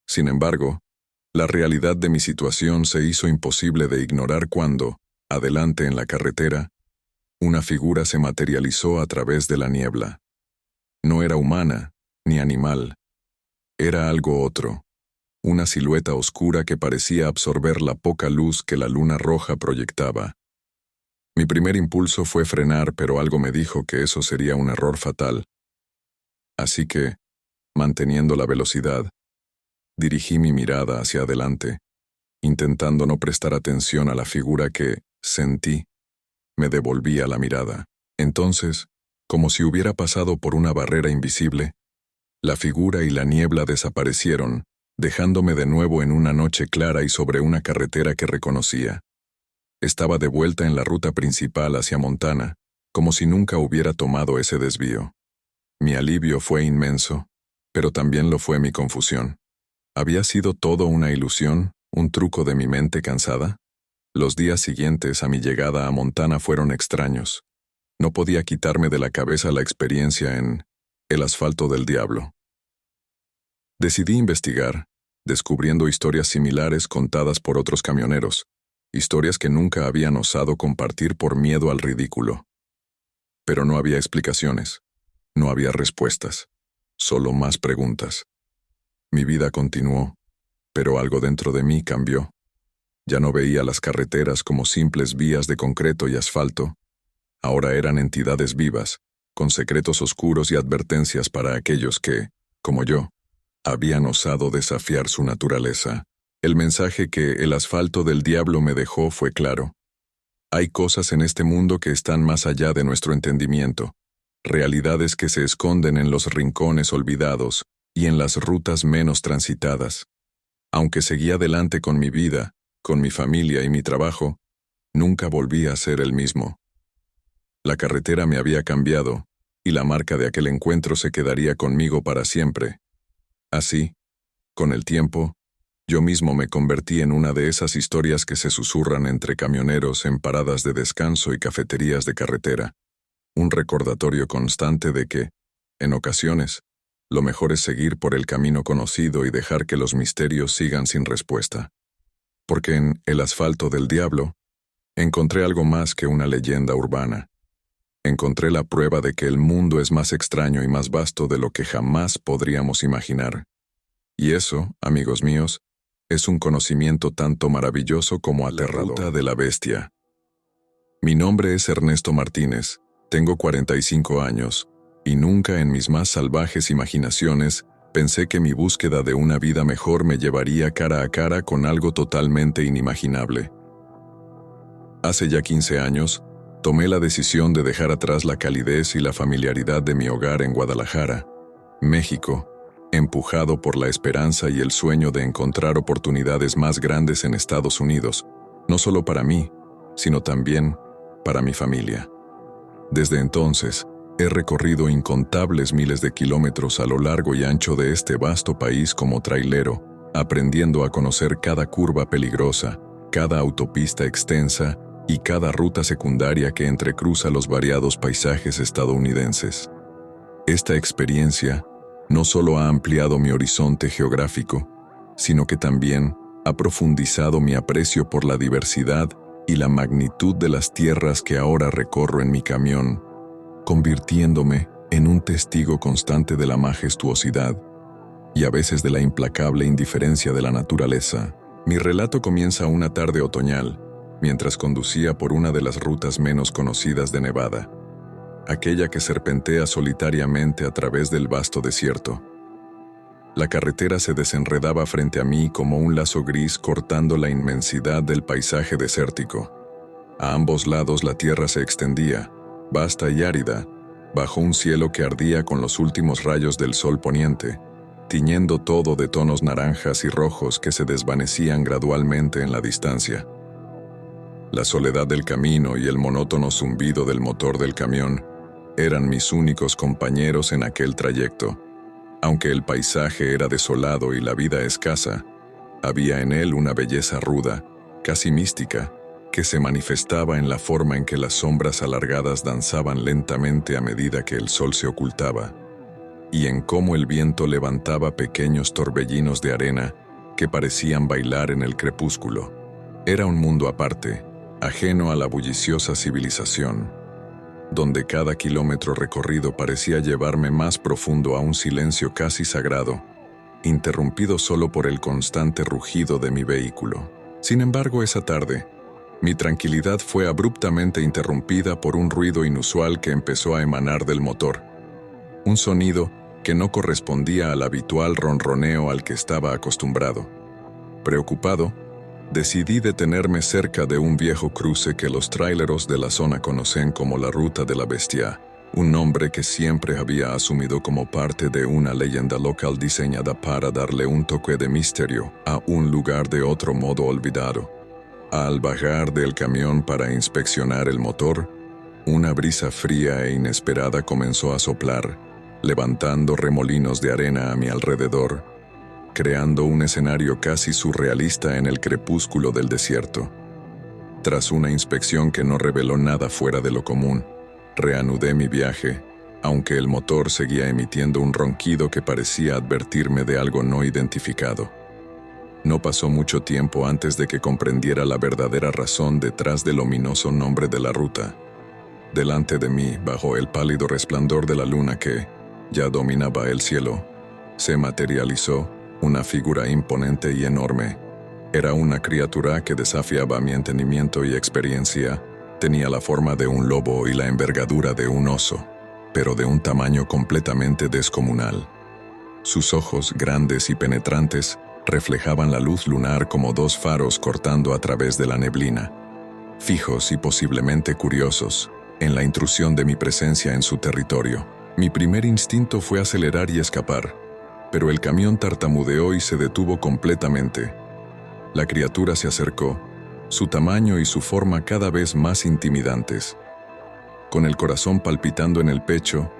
Sin embargo, la realidad de mi situación se hizo imposible de ignorar cuando, adelante en la carretera, una figura se materializó a través de la niebla. No era humana, ni animal. Era algo otro, una silueta oscura que parecía absorber la poca luz que la luna roja proyectaba. Mi primer impulso fue frenar, pero algo me dijo que eso sería un error fatal. Así que, manteniendo la velocidad, dirigí mi mirada hacia adelante, intentando no prestar atención a la figura que, sentí, me devolvía la mirada. Entonces, como si hubiera pasado por una barrera invisible, la figura y la niebla desaparecieron, dejándome de nuevo en una noche clara y sobre una carretera que reconocía. Estaba de vuelta en la ruta principal hacia Montana, como si nunca hubiera tomado ese desvío. Mi alivio fue inmenso, pero también lo fue mi confusión. ¿Había sido todo una ilusión, un truco de mi mente cansada? Los días siguientes a mi llegada a Montana fueron extraños. No podía quitarme de la cabeza la experiencia en el asfalto del diablo. Decidí investigar, descubriendo historias similares contadas por otros camioneros, historias que nunca habían osado compartir por miedo al ridículo. Pero no había explicaciones, no había respuestas, solo más preguntas. Mi vida continuó, pero algo dentro de mí cambió. Ya no veía las carreteras como simples vías de concreto y asfalto. Ahora eran entidades vivas, con secretos oscuros y advertencias para aquellos que, como yo, habían osado desafiar su naturaleza. El mensaje que el asfalto del diablo me dejó fue claro. Hay cosas en este mundo que están más allá de nuestro entendimiento, realidades que se esconden en los rincones olvidados y en las rutas menos transitadas. Aunque seguí adelante con mi vida, con mi familia y mi trabajo, nunca volví a ser el mismo. La carretera me había cambiado, y la marca de aquel encuentro se quedaría conmigo para siempre. Así, con el tiempo, yo mismo me convertí en una de esas historias que se susurran entre camioneros en paradas de descanso y cafeterías de carretera. Un recordatorio constante de que, en ocasiones, lo mejor es seguir por el camino conocido y dejar que los misterios sigan sin respuesta. Porque en El asfalto del diablo, encontré algo más que una leyenda urbana. Encontré la prueba de que el mundo es más extraño y más vasto de lo que jamás podríamos imaginar. Y eso, amigos míos, es un conocimiento tanto maravilloso como aterrador. La ruta de la bestia. Mi nombre es Ernesto Martínez, tengo 45 años, y nunca en mis más salvajes imaginaciones pensé que mi búsqueda de una vida mejor me llevaría cara a cara con algo totalmente inimaginable. Hace ya 15 años, tomé la decisión de dejar atrás la calidez y la familiaridad de mi hogar en Guadalajara, México, empujado por la esperanza y el sueño de encontrar oportunidades más grandes en Estados Unidos, no solo para mí, sino también para mi familia. Desde entonces, he recorrido incontables miles de kilómetros a lo largo y ancho de este vasto país como trailero, aprendiendo a conocer cada curva peligrosa, cada autopista extensa y cada ruta secundaria que entrecruza los variados paisajes estadounidenses. Esta experiencia no solo ha ampliado mi horizonte geográfico, sino que también ha profundizado mi aprecio por la diversidad y la magnitud de las tierras que ahora recorro en mi camión, convirtiéndome en un testigo constante de la majestuosidad y a veces de la implacable indiferencia de la naturaleza. Mi relato comienza una tarde otoñal, mientras conducía por una de las rutas menos conocidas de Nevada, aquella que serpentea solitariamente a través del vasto desierto. La carretera se desenredaba frente a mí como un lazo gris cortando la inmensidad del paisaje desértico. A ambos lados la tierra se extendía, vasta y árida, bajo un cielo que ardía con los últimos rayos del sol poniente, tiñendo todo de tonos naranjas y rojos que se desvanecían gradualmente en la distancia. La soledad del camino y el monótono zumbido del motor del camión eran mis únicos compañeros en aquel trayecto. Aunque el paisaje era desolado y la vida escasa, había en él una belleza ruda, casi mística, que se manifestaba en la forma en que las sombras alargadas danzaban lentamente a medida que el sol se ocultaba, y en cómo el viento levantaba pequeños torbellinos de arena que parecían bailar en el crepúsculo. Era un mundo aparte, ajeno a la bulliciosa civilización, donde cada kilómetro recorrido parecía llevarme más profundo a un silencio casi sagrado, interrumpido solo por el constante rugido de mi vehículo. Sin embargo, esa tarde, mi tranquilidad fue abruptamente interrumpida por un ruido inusual que empezó a emanar del motor. Un sonido que no correspondía al habitual ronroneo al que estaba acostumbrado. Preocupado, decidí detenerme cerca de un viejo cruce que los traileros de la zona conocen como la Ruta de la Bestia, un nombre que siempre había asumido como parte de una leyenda local diseñada para darle un toque de misterio a un lugar de otro modo olvidado. Al bajar del camión para inspeccionar el motor, una brisa fría e inesperada comenzó a soplar, levantando remolinos de arena a mi alrededor, creando un escenario casi surrealista en el crepúsculo del desierto. Tras una inspección que no reveló nada fuera de lo común, reanudé mi viaje, aunque el motor seguía emitiendo un ronquido que parecía advertirme de algo no identificado. No pasó mucho tiempo antes de que comprendiera la verdadera razón detrás del ominoso nombre de la ruta. Delante de mí, bajo el pálido resplandor de la luna que ya dominaba el cielo, se materializó una figura imponente y enorme. Era una criatura que desafiaba mi entendimiento y experiencia. Tenía la forma de un lobo y la envergadura de un oso, pero de un tamaño completamente descomunal. Sus ojos, grandes y penetrantes, reflejaban la luz lunar como dos faros cortando a través de la neblina, fijos y posiblemente curiosos en la intrusión de mi presencia en su territorio. Mi primer instinto fue acelerar y escapar, pero el camión tartamudeó y se detuvo completamente. La criatura se acercó, su tamaño y su forma cada vez más intimidantes. Con el corazón palpitando en el pecho,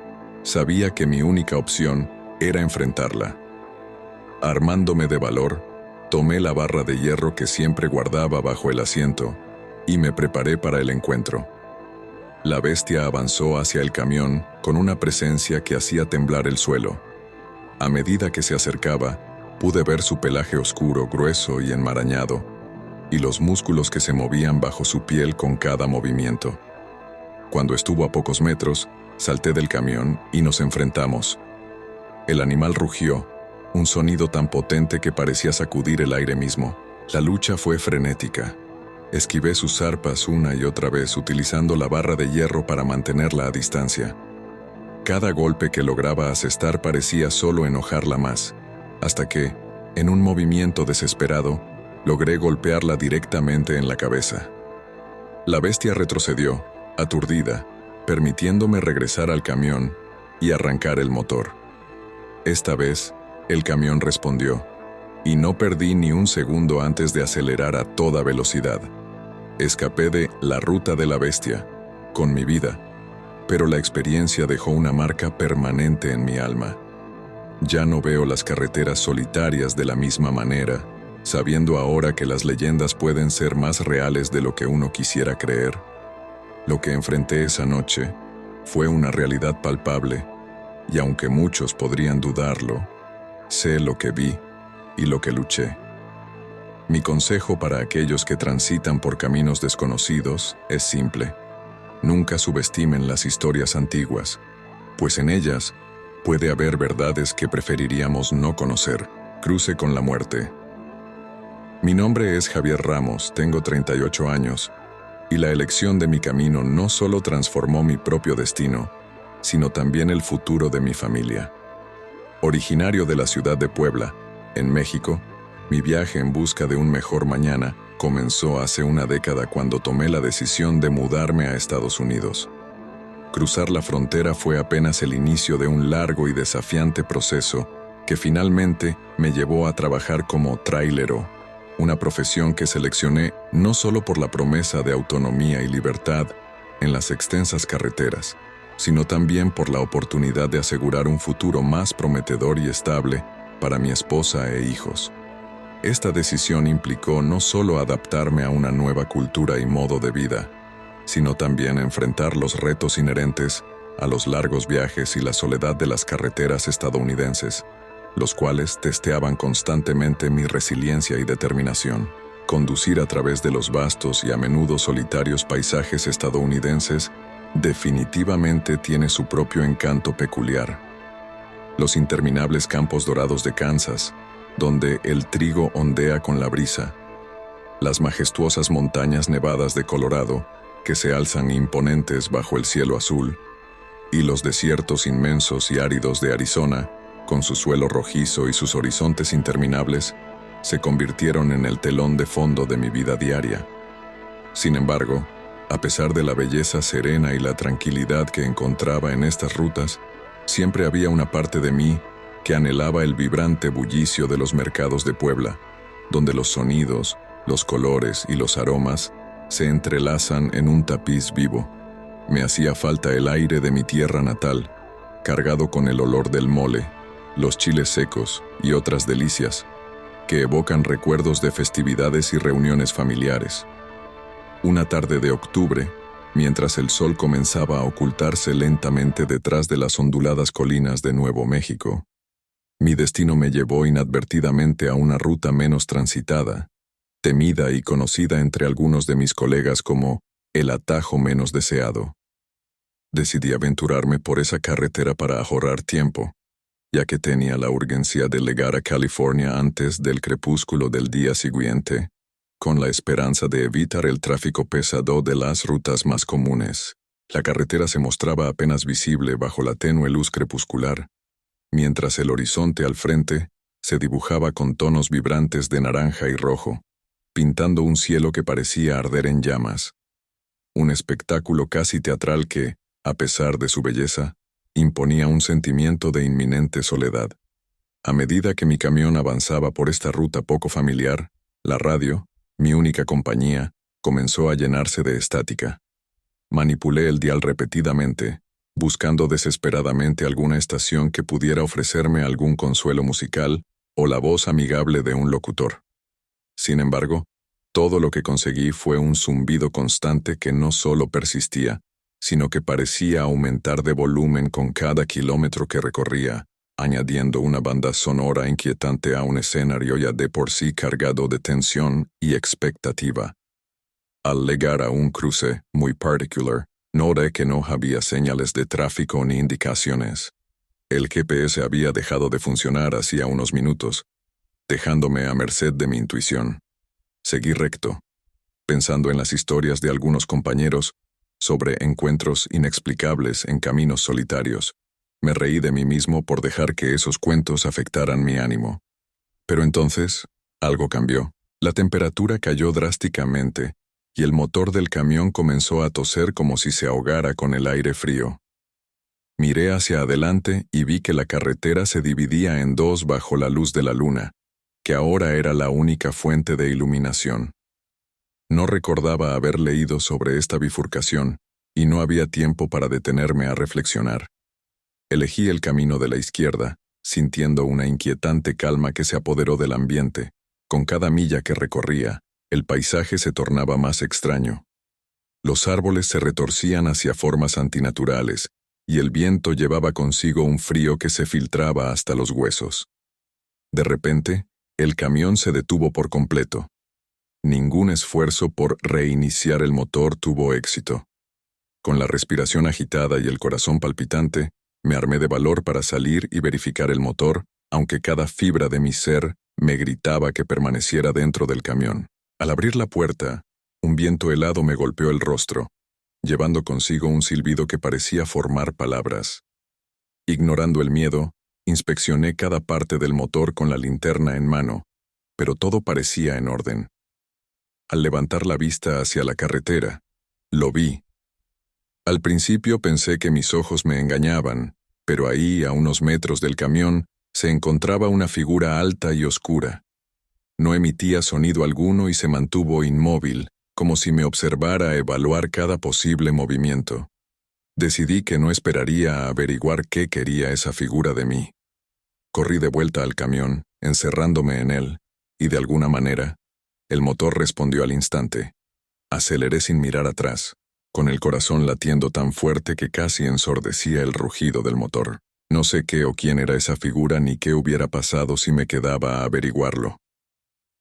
sabía que mi única opción era enfrentarla. Armándome de valor, tomé la barra de hierro que siempre guardaba bajo el asiento y me preparé para el encuentro. La bestia avanzó hacia el camión con una presencia que hacía temblar el suelo. A medida que se acercaba, pude ver su pelaje oscuro, grueso y enmarañado, y los músculos que se movían bajo su piel con cada movimiento. Cuando estuvo a pocos metros, salté del camión y nos enfrentamos. El animal rugió, un sonido tan potente que parecía sacudir el aire mismo. La lucha fue frenética. Esquivé sus zarpas una y otra vez utilizando la barra de hierro para mantenerla a distancia. Cada golpe que lograba asestar parecía solo enojarla más, hasta que, en un movimiento desesperado, logré golpearla directamente en la cabeza. La bestia retrocedió, aturdida, permitiéndome regresar al camión y arrancar el motor. Esta vez, el camión respondió, y no perdí ni un segundo antes de acelerar a toda velocidad. Escapé de la ruta de la bestia, con mi vida, pero la experiencia dejó una marca permanente en mi alma. Ya no veo las carreteras solitarias de la misma manera, sabiendo ahora que las leyendas pueden ser más reales de lo que uno quisiera creer. Lo que enfrenté esa noche fue una realidad palpable, y aunque muchos podrían dudarlo, sé lo que vi y lo que luché. Mi consejo para aquellos que transitan por caminos desconocidos es simple. Nunca subestimen las historias antiguas, pues en ellas puede haber verdades que preferiríamos no conocer. Cruce con la muerte. Mi nombre es Javier Ramos, tengo 38 años, y la elección de mi camino no solo transformó mi propio destino, sino también el futuro de mi familia. Originario de la ciudad de Puebla, en México, mi viaje en busca de un mejor mañana comenzó hace una década cuando tomé la decisión de mudarme a Estados Unidos. Cruzar la frontera fue apenas el inicio de un largo y desafiante proceso que finalmente me llevó a trabajar como trailero, una profesión que seleccioné no solo por la promesa de autonomía y libertad en las extensas carreteras, sino también por la oportunidad de asegurar un futuro más prometedor y estable para mi esposa e hijos. Esta decisión implicó no solo adaptarme a una nueva cultura y modo de vida, sino también enfrentar los retos inherentes a los largos viajes y la soledad de las carreteras estadounidenses, los cuales testeaban constantemente mi resiliencia y determinación. Conducir a través de los vastos y a menudo solitarios paisajes estadounidenses definitivamente tiene su propio encanto peculiar. Los interminables campos dorados de Kansas, donde el trigo ondea con la brisa, las majestuosas montañas nevadas de Colorado, que se alzan imponentes bajo el cielo azul, y los desiertos inmensos y áridos de Arizona, con su suelo rojizo y sus horizontes interminables, se convirtieron en el telón de fondo de mi vida diaria. Sin embargo, a pesar de la belleza serena y la tranquilidad que encontraba en estas rutas, siempre había una parte de mí que anhelaba el vibrante bullicio de los mercados de Puebla, donde los sonidos, los colores y los aromas se entrelazan en un tapiz vivo. Me hacía falta el aire de mi tierra natal, cargado con el olor del mole, los chiles secos y otras delicias, que evocan recuerdos de festividades y reuniones familiares. Una tarde de octubre, mientras el sol comenzaba a ocultarse lentamente detrás de las onduladas colinas de Nuevo México, Mi destino me llevó inadvertidamente a una ruta menos transitada, temida y conocida entre algunos de mis colegas como el atajo menos deseado. Decidí aventurarme por esa carretera para ahorrar tiempo, ya que tenía la urgencia de llegar a California antes del crepúsculo del día siguiente, con la esperanza de evitar el tráfico pesado de las rutas más comunes. La carretera se mostraba apenas visible bajo la tenue luz crepuscular, mientras el horizonte al frente se dibujaba con tonos vibrantes de naranja y rojo, pintando un cielo que parecía arder en llamas. Un espectáculo casi teatral que, a pesar de su belleza, imponía un sentimiento de inminente soledad. A medida que mi camión avanzaba por esta ruta poco familiar, la radio, mi única compañía, comenzó a llenarse de estática. Manipulé el dial repetidamente, buscando desesperadamente alguna estación que pudiera ofrecerme algún consuelo musical o la voz amigable de un locutor. Sin embargo, todo lo que conseguí fue un zumbido constante que no solo persistía, sino que parecía aumentar de volumen con cada kilómetro que recorría, añadiendo una banda sonora inquietante a un escenario ya de por sí cargado de tensión y expectativa. Al llegar a un cruce muy particular, noté que no había señales de tráfico ni indicaciones. El GPS había dejado de funcionar hacía unos minutos, dejándome a merced de mi intuición. Seguí recto, pensando en las historias de algunos compañeros sobre encuentros inexplicables en caminos solitarios. Me reí de mí mismo por dejar que esos cuentos afectaran mi ánimo. Pero entonces, algo cambió. La temperatura cayó drásticamente, y el motor del camión comenzó a toser como si se ahogara con el aire frío. Miré hacia adelante y vi que la carretera se dividía en dos bajo la luz de la luna, que ahora era la única fuente de iluminación. No recordaba haber leído sobre esta bifurcación, y no había tiempo para detenerme a reflexionar. Elegí el camino de la izquierda, sintiendo una inquietante calma que se apoderó del ambiente. Con cada milla que recorría, el paisaje se tornaba más extraño. Los árboles se retorcían hacia formas antinaturales, y el viento llevaba consigo un frío que se filtraba hasta los huesos. De repente, el camión se detuvo por completo. Ningún esfuerzo por reiniciar el motor tuvo éxito. Con la respiración agitada y el corazón palpitante, me armé de valor para salir y verificar el motor, aunque cada fibra de mi ser me gritaba que permaneciera dentro del camión. Al abrir la puerta, un viento helado me golpeó el rostro, llevando consigo un silbido que parecía formar palabras. Ignorando el miedo, inspeccioné cada parte del motor con la linterna en mano, pero todo parecía en orden. Al levantar la vista hacia la carretera, lo vi. Al principio pensé que mis ojos me engañaban, pero ahí, a unos metros del camión, se encontraba una figura alta y oscura. No emitía sonido alguno y se mantuvo inmóvil, como si me observara evaluar cada posible movimiento. Decidí que no esperaría a averiguar qué quería esa figura de mí. Corrí de vuelta al camión, encerrándome en él, y de alguna manera, el motor respondió al instante. Aceleré sin mirar atrás, con el corazón latiendo tan fuerte que casi ensordecía el rugido del motor. No sé qué o quién era esa figura ni qué hubiera pasado si me quedaba a averiguarlo.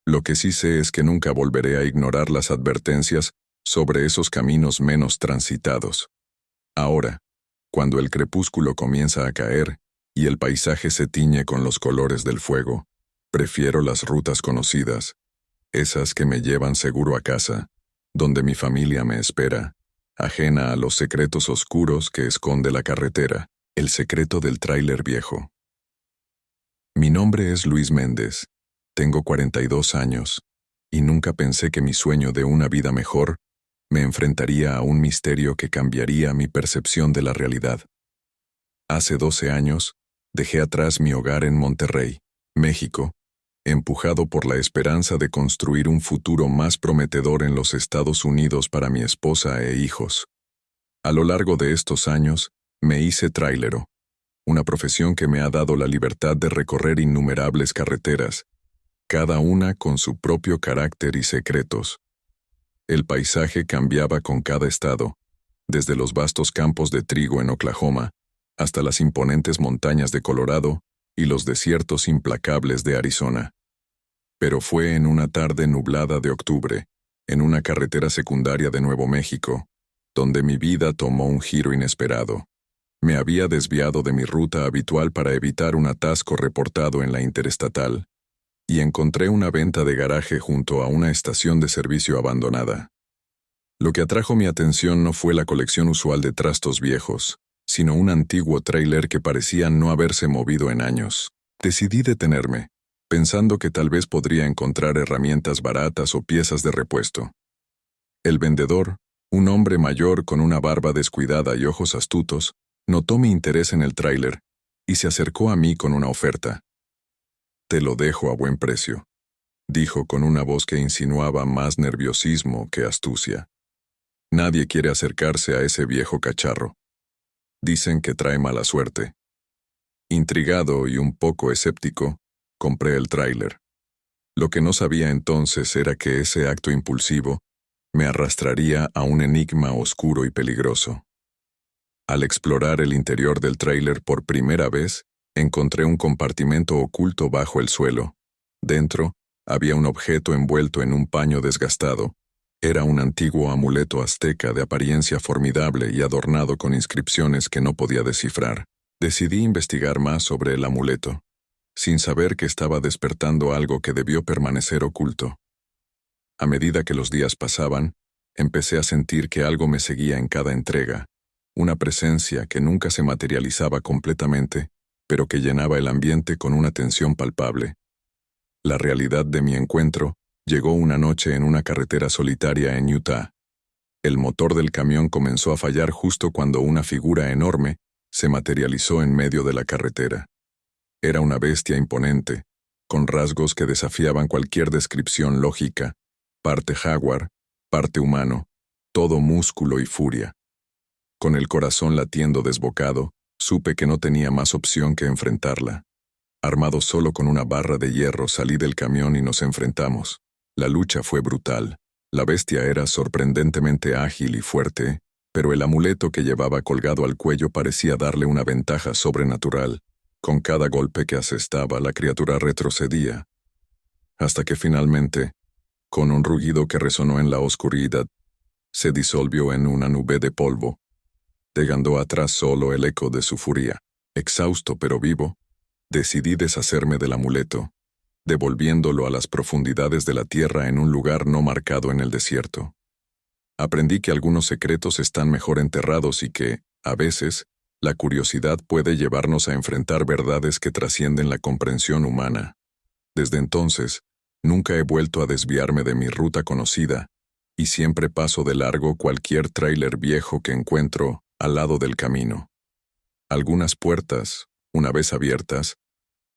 Lo que sí sé es que nunca volveré a ignorar las advertencias sobre esos caminos menos transitados. Ahora, cuando el crepúsculo comienza a caer y el paisaje se tiñe con los colores del fuego, prefiero las rutas conocidas, esas que me llevan seguro a casa, donde mi familia me espera, ajena a los secretos oscuros que esconde la carretera, el secreto del tráiler viejo. Mi nombre es Luis Méndez, tengo 42 años, y nunca pensé que mi sueño de una vida mejor me enfrentaría a un misterio que cambiaría mi percepción de la realidad. Hace 12 años, dejé atrás mi hogar en Monterrey, México, empujado por la esperanza de construir un futuro más prometedor en los Estados Unidos para mi esposa e hijos. A lo largo de estos años, me hice trailero, una profesión que me ha dado la libertad de recorrer innumerables carreteras, cada una con su propio carácter y secretos. El paisaje cambiaba con cada estado, desde los vastos campos de trigo en Oklahoma hasta las imponentes montañas de Colorado, y los desiertos implacables de Arizona. Pero fue en una tarde nublada de octubre, en una carretera secundaria de Nuevo México, donde mi vida tomó un giro inesperado. Me había desviado de mi ruta habitual para evitar un atasco reportado en la interestatal, y encontré una venta de garaje junto a una estación de servicio abandonada. Lo que atrajo mi atención no fue la colección usual de trastos viejos, sino un antiguo tráiler que parecía no haberse movido en años. Decidí detenerme, pensando que tal vez podría encontrar herramientas baratas o piezas de repuesto. El vendedor, un hombre mayor con una barba descuidada y ojos astutos, notó mi interés en el tráiler y se acercó a mí con una oferta. «Te lo dejo a buen precio», dijo con una voz que insinuaba más nerviosismo que astucia. «Nadie quiere acercarse a ese viejo cacharro. Dicen que trae mala suerte». Intrigado y un poco escéptico, compré el tráiler. Lo que no sabía entonces era que ese acto impulsivo me arrastraría a un enigma oscuro y peligroso. Al explorar el interior del tráiler por primera vez, encontré un compartimento oculto bajo el suelo. Dentro, había un objeto envuelto en un paño desgastado. Era un antiguo amuleto azteca de apariencia formidable y adornado con inscripciones que no podía descifrar. Decidí investigar más sobre el amuleto, sin saber que estaba despertando algo que debió permanecer oculto. A medida que los días pasaban, empecé a sentir que algo me seguía en cada entrega, una presencia que nunca se materializaba completamente, pero que llenaba el ambiente con una tensión palpable. La realidad de mi encuentro llegó una noche en una carretera solitaria en Utah. El motor del camión comenzó a fallar justo cuando una figura enorme se materializó en medio de la carretera. Era una bestia imponente, con rasgos que desafiaban cualquier descripción lógica, parte jaguar, parte humano, todo músculo y furia. Con el corazón latiendo desbocado, supe que no tenía más opción que enfrentarla. Armado solo con una barra de hierro, salí del camión y nos enfrentamos. La lucha fue brutal. La bestia era sorprendentemente ágil y fuerte, pero el amuleto que llevaba colgado al cuello parecía darle una ventaja sobrenatural. Con cada golpe que asestaba, la criatura retrocedía, hasta que finalmente, con un rugido que resonó en la oscuridad, se disolvió en una nube de polvo, dejando atrás solo el eco de su furia. Exhausto pero vivo, decidí deshacerme del amuleto, devolviéndolo a las profundidades de la tierra en un lugar no marcado en el desierto. Aprendí que algunos secretos están mejor enterrados y que, a veces, la curiosidad puede llevarnos a enfrentar verdades que trascienden la comprensión humana. Desde entonces, nunca he vuelto a desviarme de mi ruta conocida, y siempre paso de largo cualquier tráiler viejo que encuentro al lado del camino. Algunas puertas, una vez abiertas,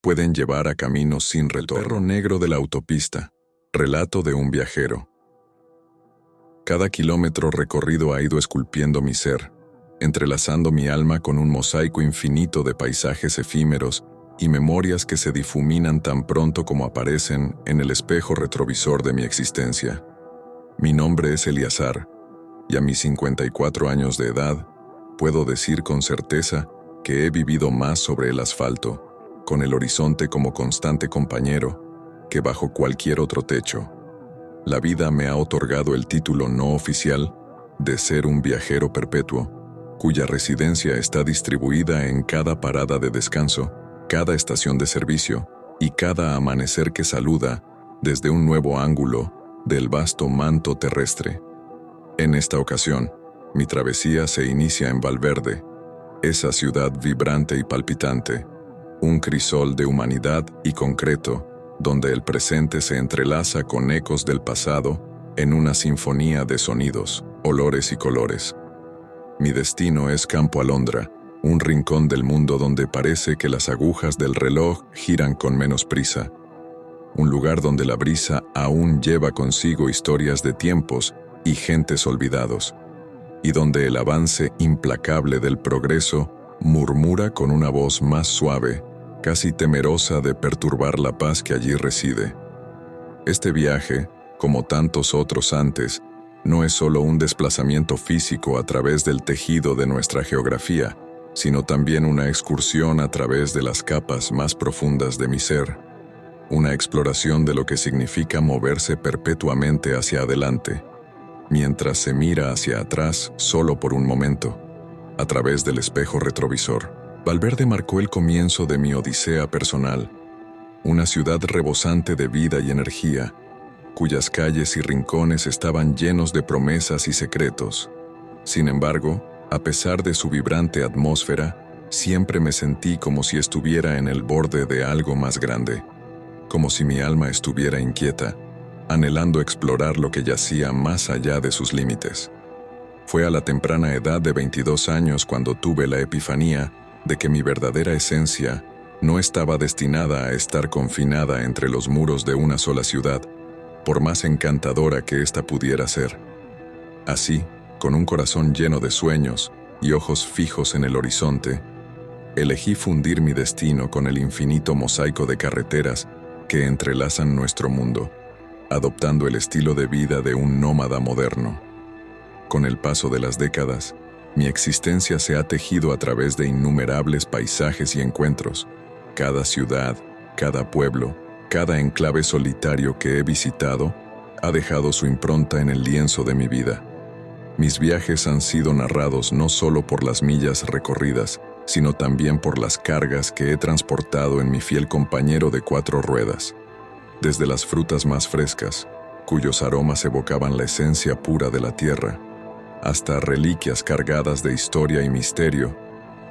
pueden llevar a caminos sin retorno. El perro negro de la autopista. Relato de un viajero. Cada kilómetro recorrido ha ido esculpiendo mi ser, entrelazando mi alma con un mosaico infinito de paisajes efímeros y memorias que se difuminan tan pronto como aparecen en el espejo retrovisor de mi existencia. Mi nombre es Eleazar, y a mis 54 años de edad, puedo decir con certeza que he vivido más sobre el asfalto, con el horizonte como constante compañero, que bajo cualquier otro techo. La vida me ha otorgado el título no oficial de ser un viajero perpetuo, cuya residencia está distribuida en cada parada de descanso, cada estación de servicio y cada amanecer que saluda desde un nuevo ángulo del vasto manto terrestre. En esta ocasión, mi travesía se inicia en Valverde, esa ciudad vibrante y palpitante, un crisol de humanidad y concreto, donde el presente se entrelaza con ecos del pasado en una sinfonía de sonidos, olores y colores. Mi destino es Campo Alondra, un rincón del mundo donde parece que las agujas del reloj giran con menos prisa. Un lugar donde la brisa aún lleva consigo historias de tiempos y gentes olvidados, y donde el avance implacable del progreso murmura con una voz más suave, casi temerosa de perturbar la paz que allí reside. Este viaje, como tantos otros antes, no es solo un desplazamiento físico a través del tejido de nuestra geografía, sino también una excursión a través de las capas más profundas de mi ser, una exploración de lo que significa moverse perpetuamente hacia adelante, mientras se mira hacia atrás solo por un momento, a través del espejo retrovisor. Valverde marcó el comienzo de mi odisea personal, una ciudad rebosante de vida y energía, cuyas calles y rincones estaban llenos de promesas y secretos. Sin embargo, a pesar de su vibrante atmósfera, siempre me sentí como si estuviera en el borde de algo más grande, como si mi alma estuviera inquieta, anhelando explorar lo que yacía más allá de sus límites. Fue a la temprana edad de 22 años cuando tuve la epifanía de que mi verdadera esencia no estaba destinada a estar confinada entre los muros de una sola ciudad, por más encantadora que ésta pudiera ser. Así, con un corazón lleno de sueños y ojos fijos en el horizonte, elegí fundir mi destino con el infinito mosaico de carreteras que entrelazan nuestro mundo, adoptando el estilo de vida de un nómada moderno. Con el paso de las décadas, mi existencia se ha tejido a través de innumerables paisajes y encuentros. Cada ciudad, cada pueblo, cada enclave solitario que he visitado ha dejado su impronta en el lienzo de mi vida. Mis viajes han sido narrados no solo por las millas recorridas, sino también por las cargas que he transportado en mi fiel compañero de 4 ruedas. Desde las frutas más frescas, cuyos aromas evocaban la esencia pura de la tierra, hasta reliquias cargadas de historia y misterio,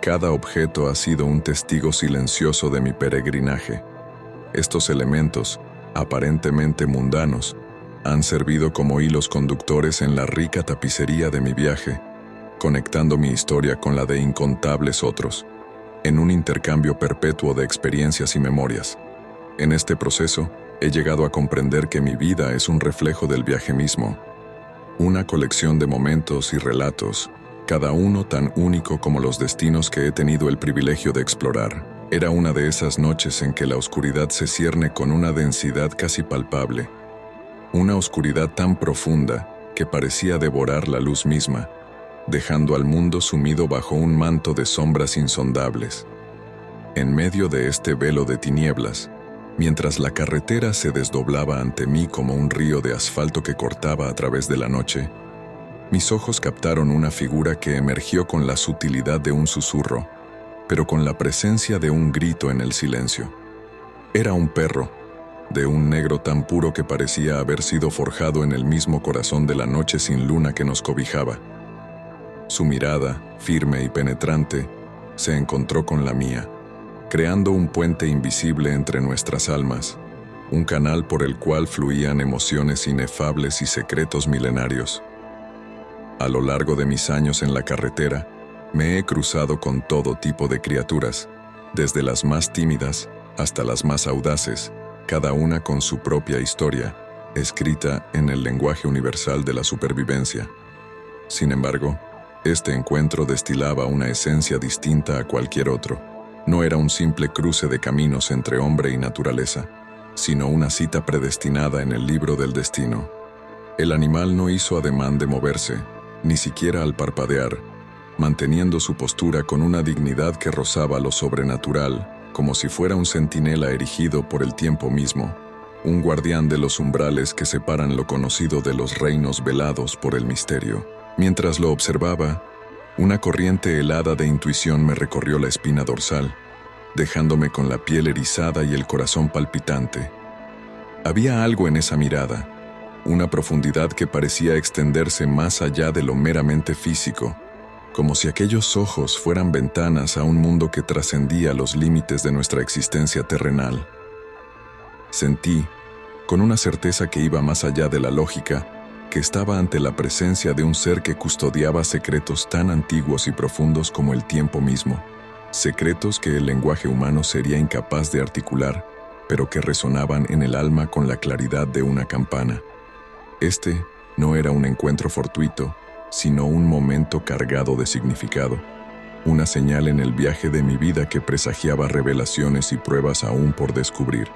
cada objeto ha sido un testigo silencioso de mi peregrinaje. Estos elementos, aparentemente mundanos, han servido como hilos conductores en la rica tapicería de mi viaje, conectando mi historia con la de incontables otros, en un intercambio perpetuo de experiencias y memorias. En este proceso, he llegado a comprender que mi vida es un reflejo del viaje mismo, una colección de momentos y relatos, cada uno tan único como los destinos que he tenido el privilegio de explorar. Era una de esas noches en que la oscuridad se cierne con una densidad casi palpable, una oscuridad tan profunda que parecía devorar la luz misma, dejando al mundo sumido bajo un manto de sombras insondables. En medio de este velo de tinieblas, mientras la carretera se desdoblaba ante mí como un río de asfalto que cortaba a través de la noche, mis ojos captaron una figura que emergió con la sutilidad de un susurro, pero con la presencia de un grito en el silencio. Era un perro, de un negro tan puro que parecía haber sido forjado en el mismo corazón de la noche sin luna que nos cobijaba. Su mirada, firme y penetrante, se encontró con la mía, creando un puente invisible entre nuestras almas, un canal por el cual fluían emociones inefables y secretos milenarios. A lo largo de mis años en la carretera, me he cruzado con todo tipo de criaturas, desde las más tímidas hasta las más audaces, cada una con su propia historia, escrita en el lenguaje universal de la supervivencia. Sin embargo, este encuentro destilaba una esencia distinta a cualquier otro. No era un simple cruce de caminos entre hombre y naturaleza, sino una cita predestinada en el libro del destino. El animal no hizo ademán de moverse, ni siquiera al parpadear, manteniendo su postura con una dignidad que rozaba lo sobrenatural, como si fuera un centinela erigido por el tiempo mismo, un guardián de los umbrales que separan lo conocido de los reinos velados por el misterio. Mientras lo observaba, una corriente helada de intuición me recorrió la espina dorsal, dejándome con la piel erizada y el corazón palpitante. Había algo en esa mirada, una profundidad que parecía extenderse más allá de lo meramente físico, como si aquellos ojos fueran ventanas a un mundo que trascendía los límites de nuestra existencia terrenal. Sentí, con una certeza que iba más allá de la lógica, que estaba ante la presencia de un ser que custodiaba secretos tan antiguos y profundos como el tiempo mismo, secretos que el lenguaje humano sería incapaz de articular, pero que resonaban en el alma con la claridad de una campana. Este no era un encuentro fortuito, sino un momento cargado de significado, una señal en el viaje de mi vida que presagiaba revelaciones y pruebas aún por descubrir.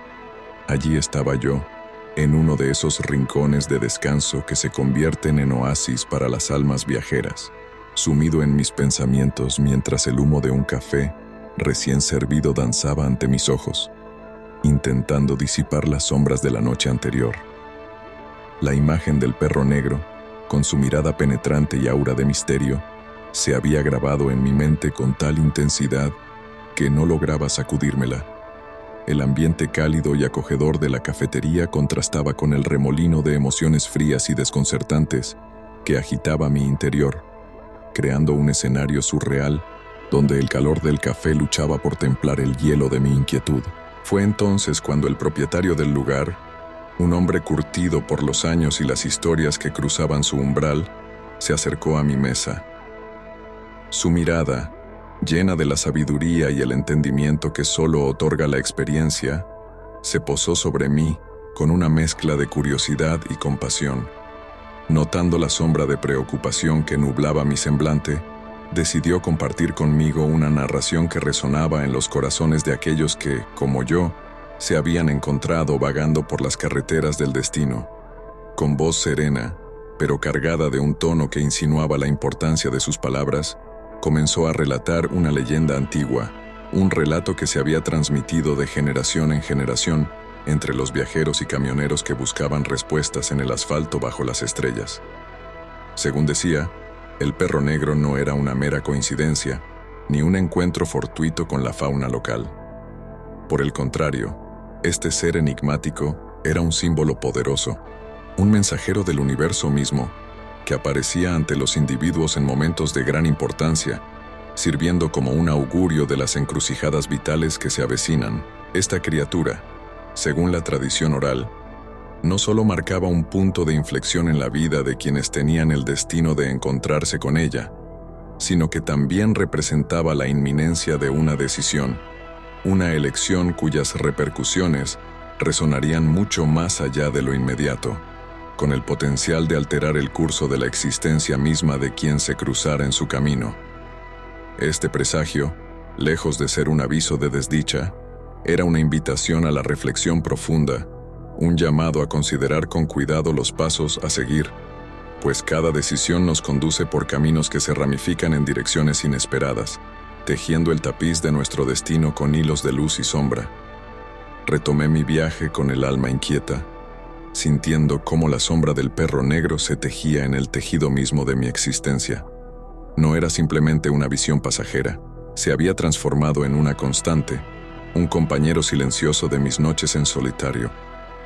Allí estaba yo, en uno de esos rincones de descanso que se convierten en oasis para las almas viajeras, sumido en mis pensamientos mientras el humo de un café recién servido danzaba ante mis ojos, intentando disipar las sombras de la noche anterior. La imagen del perro negro, con su mirada penetrante y aura de misterio, se había grabado en mi mente con tal intensidad que no lograba sacudírmela. El ambiente cálido y acogedor de la cafetería contrastaba con el remolino de emociones frías y desconcertantes que agitaba mi interior, creando un escenario surreal donde el calor del café luchaba por templar el hielo de mi inquietud. Fue entonces cuando el propietario del lugar, un hombre curtido por los años y las historias que cruzaban su umbral, se acercó a mi mesa. Su mirada, llena de la sabiduría y el entendimiento que solo otorga la experiencia, se posó sobre mí con una mezcla de curiosidad y compasión. Notando la sombra de preocupación que nublaba mi semblante, decidió compartir conmigo una narración que resonaba en los corazones de aquellos que, como yo, se habían encontrado vagando por las carreteras del destino. Con voz serena, pero cargada de un tono que insinuaba la importancia de sus palabras, comenzó a relatar una leyenda antigua, un relato que se había transmitido de generación en generación entre los viajeros y camioneros que buscaban respuestas en el asfalto bajo las estrellas. Según decía, el perro negro no era una mera coincidencia, ni un encuentro fortuito con la fauna local. Por el contrario, este ser enigmático era un símbolo poderoso, un mensajero del universo mismo, que aparecía ante los individuos en momentos de gran importancia, sirviendo como un augurio de las encrucijadas vitales que se avecinan. Esta criatura, según la tradición oral, no solo marcaba un punto de inflexión en la vida de quienes tenían el destino de encontrarse con ella, sino que también representaba la inminencia de una decisión, una elección cuyas repercusiones resonarían mucho más allá de lo inmediato, con el potencial de alterar el curso de la existencia misma de quien se cruzara en su camino. Este presagio, lejos de ser un aviso de desdicha, era una invitación a la reflexión profunda, un llamado a considerar con cuidado los pasos a seguir, pues cada decisión nos conduce por caminos que se ramifican en direcciones inesperadas, tejiendo el tapiz de nuestro destino con hilos de luz y sombra. Retomé mi viaje con el alma inquieta, sintiendo cómo la sombra del perro negro se tejía en el tejido mismo de mi existencia. No era simplemente una visión pasajera, se había transformado en una constante, un compañero silencioso de mis noches en solitario.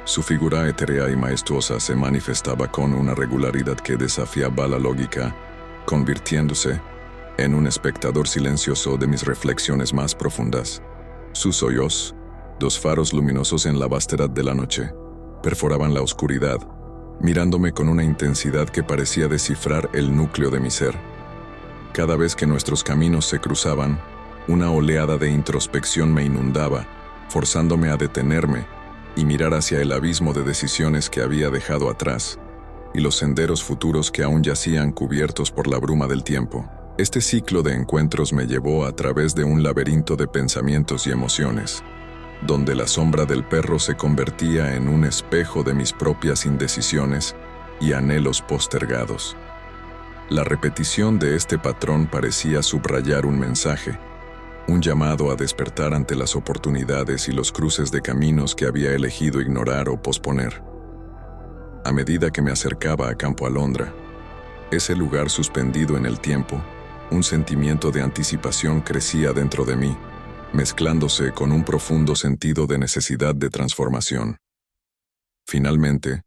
Su figura etérea y majestuosa se manifestaba con una regularidad que desafiaba la lógica, convirtiéndose en un espectador silencioso de mis reflexiones más profundas. Sus ojos, dos faros luminosos en la vastedad de la noche, perforaban la oscuridad, mirándome con una intensidad que parecía descifrar el núcleo de mi ser. Cada vez que nuestros caminos se cruzaban, una oleada de introspección me inundaba, forzándome a detenerme y mirar hacia el abismo de decisiones que había dejado atrás, y los senderos futuros que aún yacían cubiertos por la bruma del tiempo. Este ciclo de encuentros me llevó a través de un laberinto de pensamientos y emociones, donde la sombra del perro se convertía en un espejo de mis propias indecisiones y anhelos postergados. La repetición de este patrón parecía subrayar un mensaje, un llamado a despertar ante las oportunidades y los cruces de caminos que había elegido ignorar o posponer. A medida que me acercaba a Campo Alondra, ese lugar suspendido en el tiempo, un sentimiento de anticipación crecía dentro de mí, mezclándose con un profundo sentido de necesidad de transformación. Finalmente,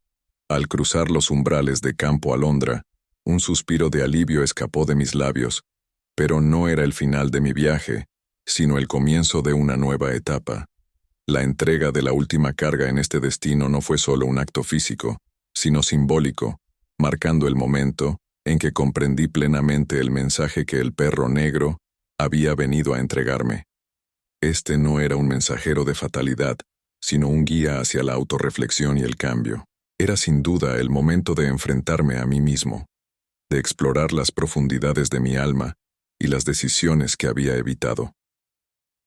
al cruzar los umbrales de Campo Alondra, un suspiro de alivio escapó de mis labios, pero no era el final de mi viaje, sino el comienzo de una nueva etapa. La entrega de la última carga en este destino no fue solo un acto físico, sino simbólico, marcando el momento en que comprendí plenamente el mensaje que el perro negro había venido a entregarme. Este no era un mensajero de fatalidad, sino un guía hacia la autorreflexión y el cambio. Era sin duda el momento de enfrentarme a mí mismo, de explorar las profundidades de mi alma y las decisiones que había evitado.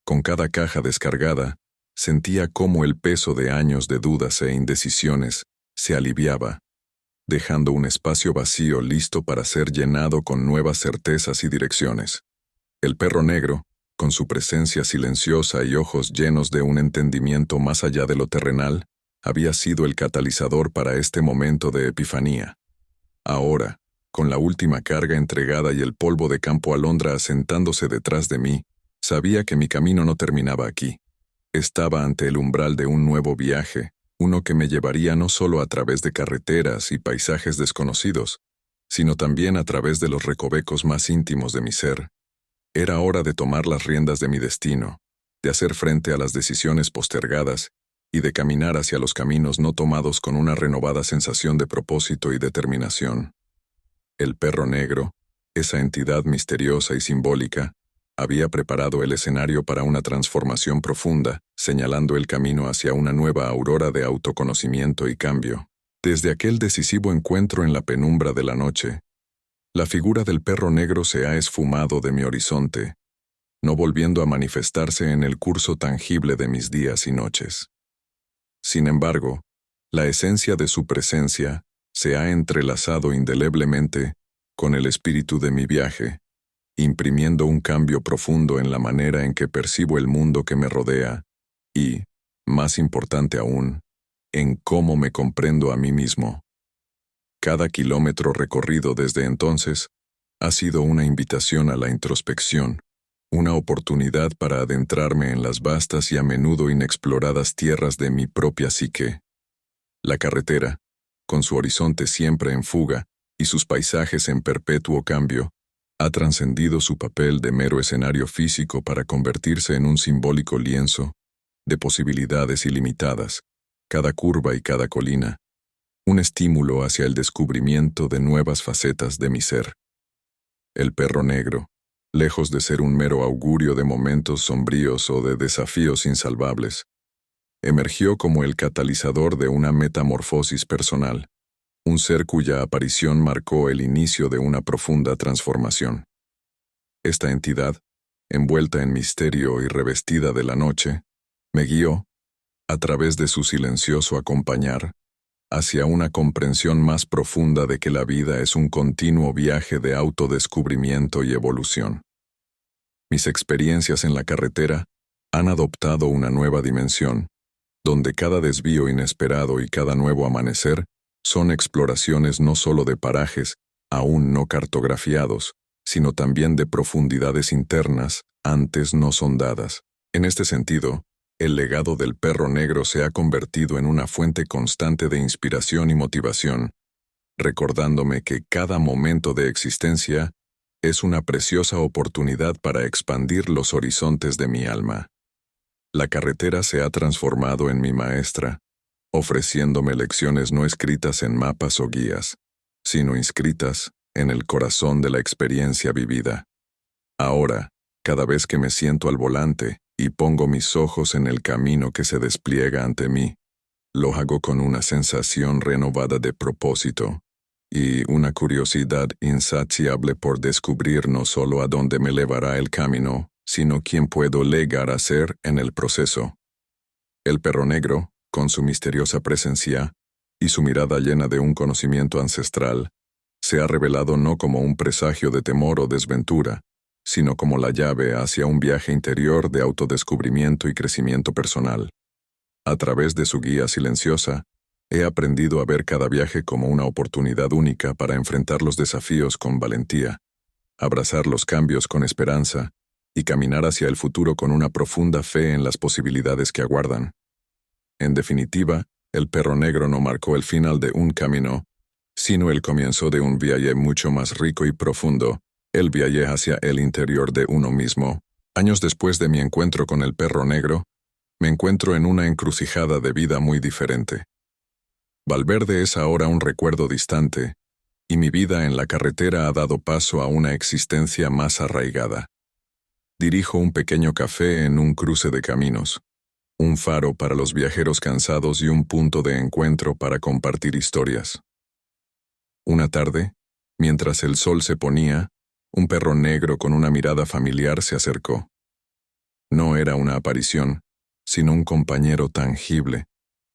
Con cada caja descargada, sentía cómo el peso de años de dudas e indecisiones se aliviaba, dejando un espacio vacío listo para ser llenado con nuevas certezas y direcciones. El perro negro, con su presencia silenciosa y ojos llenos de un entendimiento más allá de lo terrenal, había sido el catalizador para este momento de epifanía. Ahora, con la última carga entregada y el polvo de Campo Alondra asentándose detrás de mí, sabía que mi camino no terminaba aquí. Estaba ante el umbral de un nuevo viaje, uno que me llevaría no solo a través de carreteras y paisajes desconocidos, sino también a través de los recovecos más íntimos de mi ser. Era hora de tomar las riendas de mi destino, de hacer frente a las decisiones postergadas y de caminar hacia los caminos no tomados con una renovada sensación de propósito y determinación. El perro negro, esa entidad misteriosa y simbólica, había preparado el escenario para una transformación profunda, señalando el camino hacia una nueva aurora de autoconocimiento y cambio. Desde aquel decisivo encuentro en la penumbra de la noche, la figura del perro negro se ha esfumado de mi horizonte, no volviendo a manifestarse en el curso tangible de mis días y noches. Sin embargo, la esencia de su presencia se ha entrelazado indeleblemente con el espíritu de mi viaje, imprimiendo un cambio profundo en la manera en que percibo el mundo que me rodea y, más importante aún, en cómo me comprendo a mí mismo. Cada kilómetro recorrido desde entonces ha sido una invitación a la introspección, una oportunidad para adentrarme en las vastas y a menudo inexploradas tierras de mi propia psique. La carretera, con su horizonte siempre en fuga y sus paisajes en perpetuo cambio, ha trascendido su papel de mero escenario físico para convertirse en un simbólico lienzo de posibilidades ilimitadas, cada curva y cada colina, un estímulo hacia el descubrimiento de nuevas facetas de mi ser. El perro negro, lejos de ser un mero augurio de momentos sombríos o de desafíos insalvables, emergió como el catalizador de una metamorfosis personal, un ser cuya aparición marcó el inicio de una profunda transformación. Esta entidad, envuelta en misterio y revestida de la noche, me guió, a través de su silencioso acompañar, hacia una comprensión más profunda de que la vida es un continuo viaje de autodescubrimiento y evolución. Mis experiencias en la carretera han adoptado una nueva dimensión, donde cada desvío inesperado y cada nuevo amanecer son exploraciones no solo de parajes aún no cartografiados, sino también de profundidades internas antes no sondadas. En este sentido, el legado del perro negro se ha convertido en una fuente constante de inspiración y motivación, recordándome que cada momento de existencia es una preciosa oportunidad para expandir los horizontes de mi alma. La carretera se ha transformado en mi maestra, ofreciéndome lecciones no escritas en mapas o guías, sino inscritas en el corazón de la experiencia vivida. Ahora, cada vez que me siento al volante y pongo mis ojos en el camino que se despliega ante mí, lo hago con una sensación renovada de propósito y una curiosidad insaciable por descubrir no solo a dónde me llevará el camino, sino quién puedo llegar a ser en el proceso. El perro negro, con su misteriosa presencia y su mirada llena de un conocimiento ancestral, se ha revelado no como un presagio de temor o desventura, sino como la llave hacia un viaje interior de autodescubrimiento y crecimiento personal. A través de su guía silenciosa, he aprendido a ver cada viaje como una oportunidad única para enfrentar los desafíos con valentía, abrazar los cambios con esperanza y caminar hacia el futuro con una profunda fe en las posibilidades que aguardan. En definitiva, el perro negro no marcó el final de un camino, sino el comienzo de un viaje mucho más rico y profundo, el viaje hacia el interior de uno mismo. Años después de mi encuentro con el perro negro, me encuentro en una encrucijada de vida muy diferente. Valverde es ahora un recuerdo distante, y mi vida en la carretera ha dado paso a una existencia más arraigada. Dirijo un pequeño café en un cruce de caminos, un faro para los viajeros cansados y un punto de encuentro para compartir historias. Una tarde, mientras el sol se ponía, un perro negro con una mirada familiar se acercó. No era una aparición, sino un compañero tangible,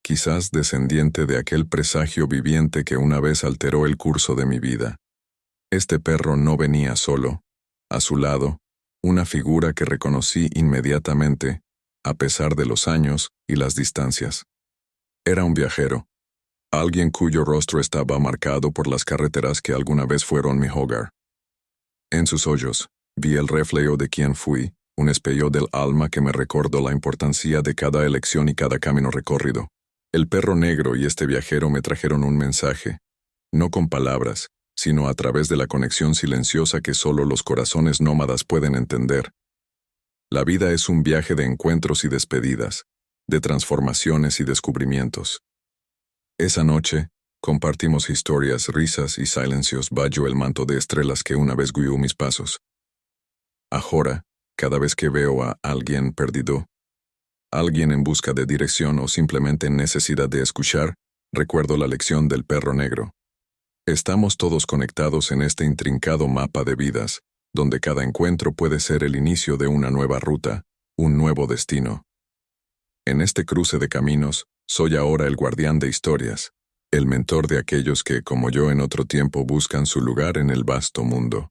quizás descendiente de aquel presagio viviente que una vez alteró el curso de mi vida. Este perro no venía solo. A su lado, una figura que reconocí inmediatamente, a pesar de los años y las distancias. Era un viajero, alguien cuyo rostro estaba marcado por las carreteras que alguna vez fueron mi hogar. En sus ojos, vi el reflejo de quien fui, un espejo del alma que me recordó la importancia de cada elección y cada camino recorrido. El perro negro y este viajero me trajeron un mensaje, no con palabras, sino a través de la conexión silenciosa que solo los corazones nómadas pueden entender. La vida es un viaje de encuentros y despedidas, de transformaciones y descubrimientos. Esa noche, compartimos historias, risas y silencios bajo el manto de estrellas que una vez guió mis pasos. Ahora, cada vez que veo a alguien perdido, alguien en busca de dirección o simplemente en necesidad de escuchar, recuerdo la lección del perro negro. Estamos todos conectados en este intrincado mapa de vidas, donde cada encuentro puede ser el inicio de una nueva ruta, un nuevo destino. En este cruce de caminos, soy ahora el guardián de historias, el mentor de aquellos que, como yo en otro tiempo, buscan su lugar en el vasto mundo.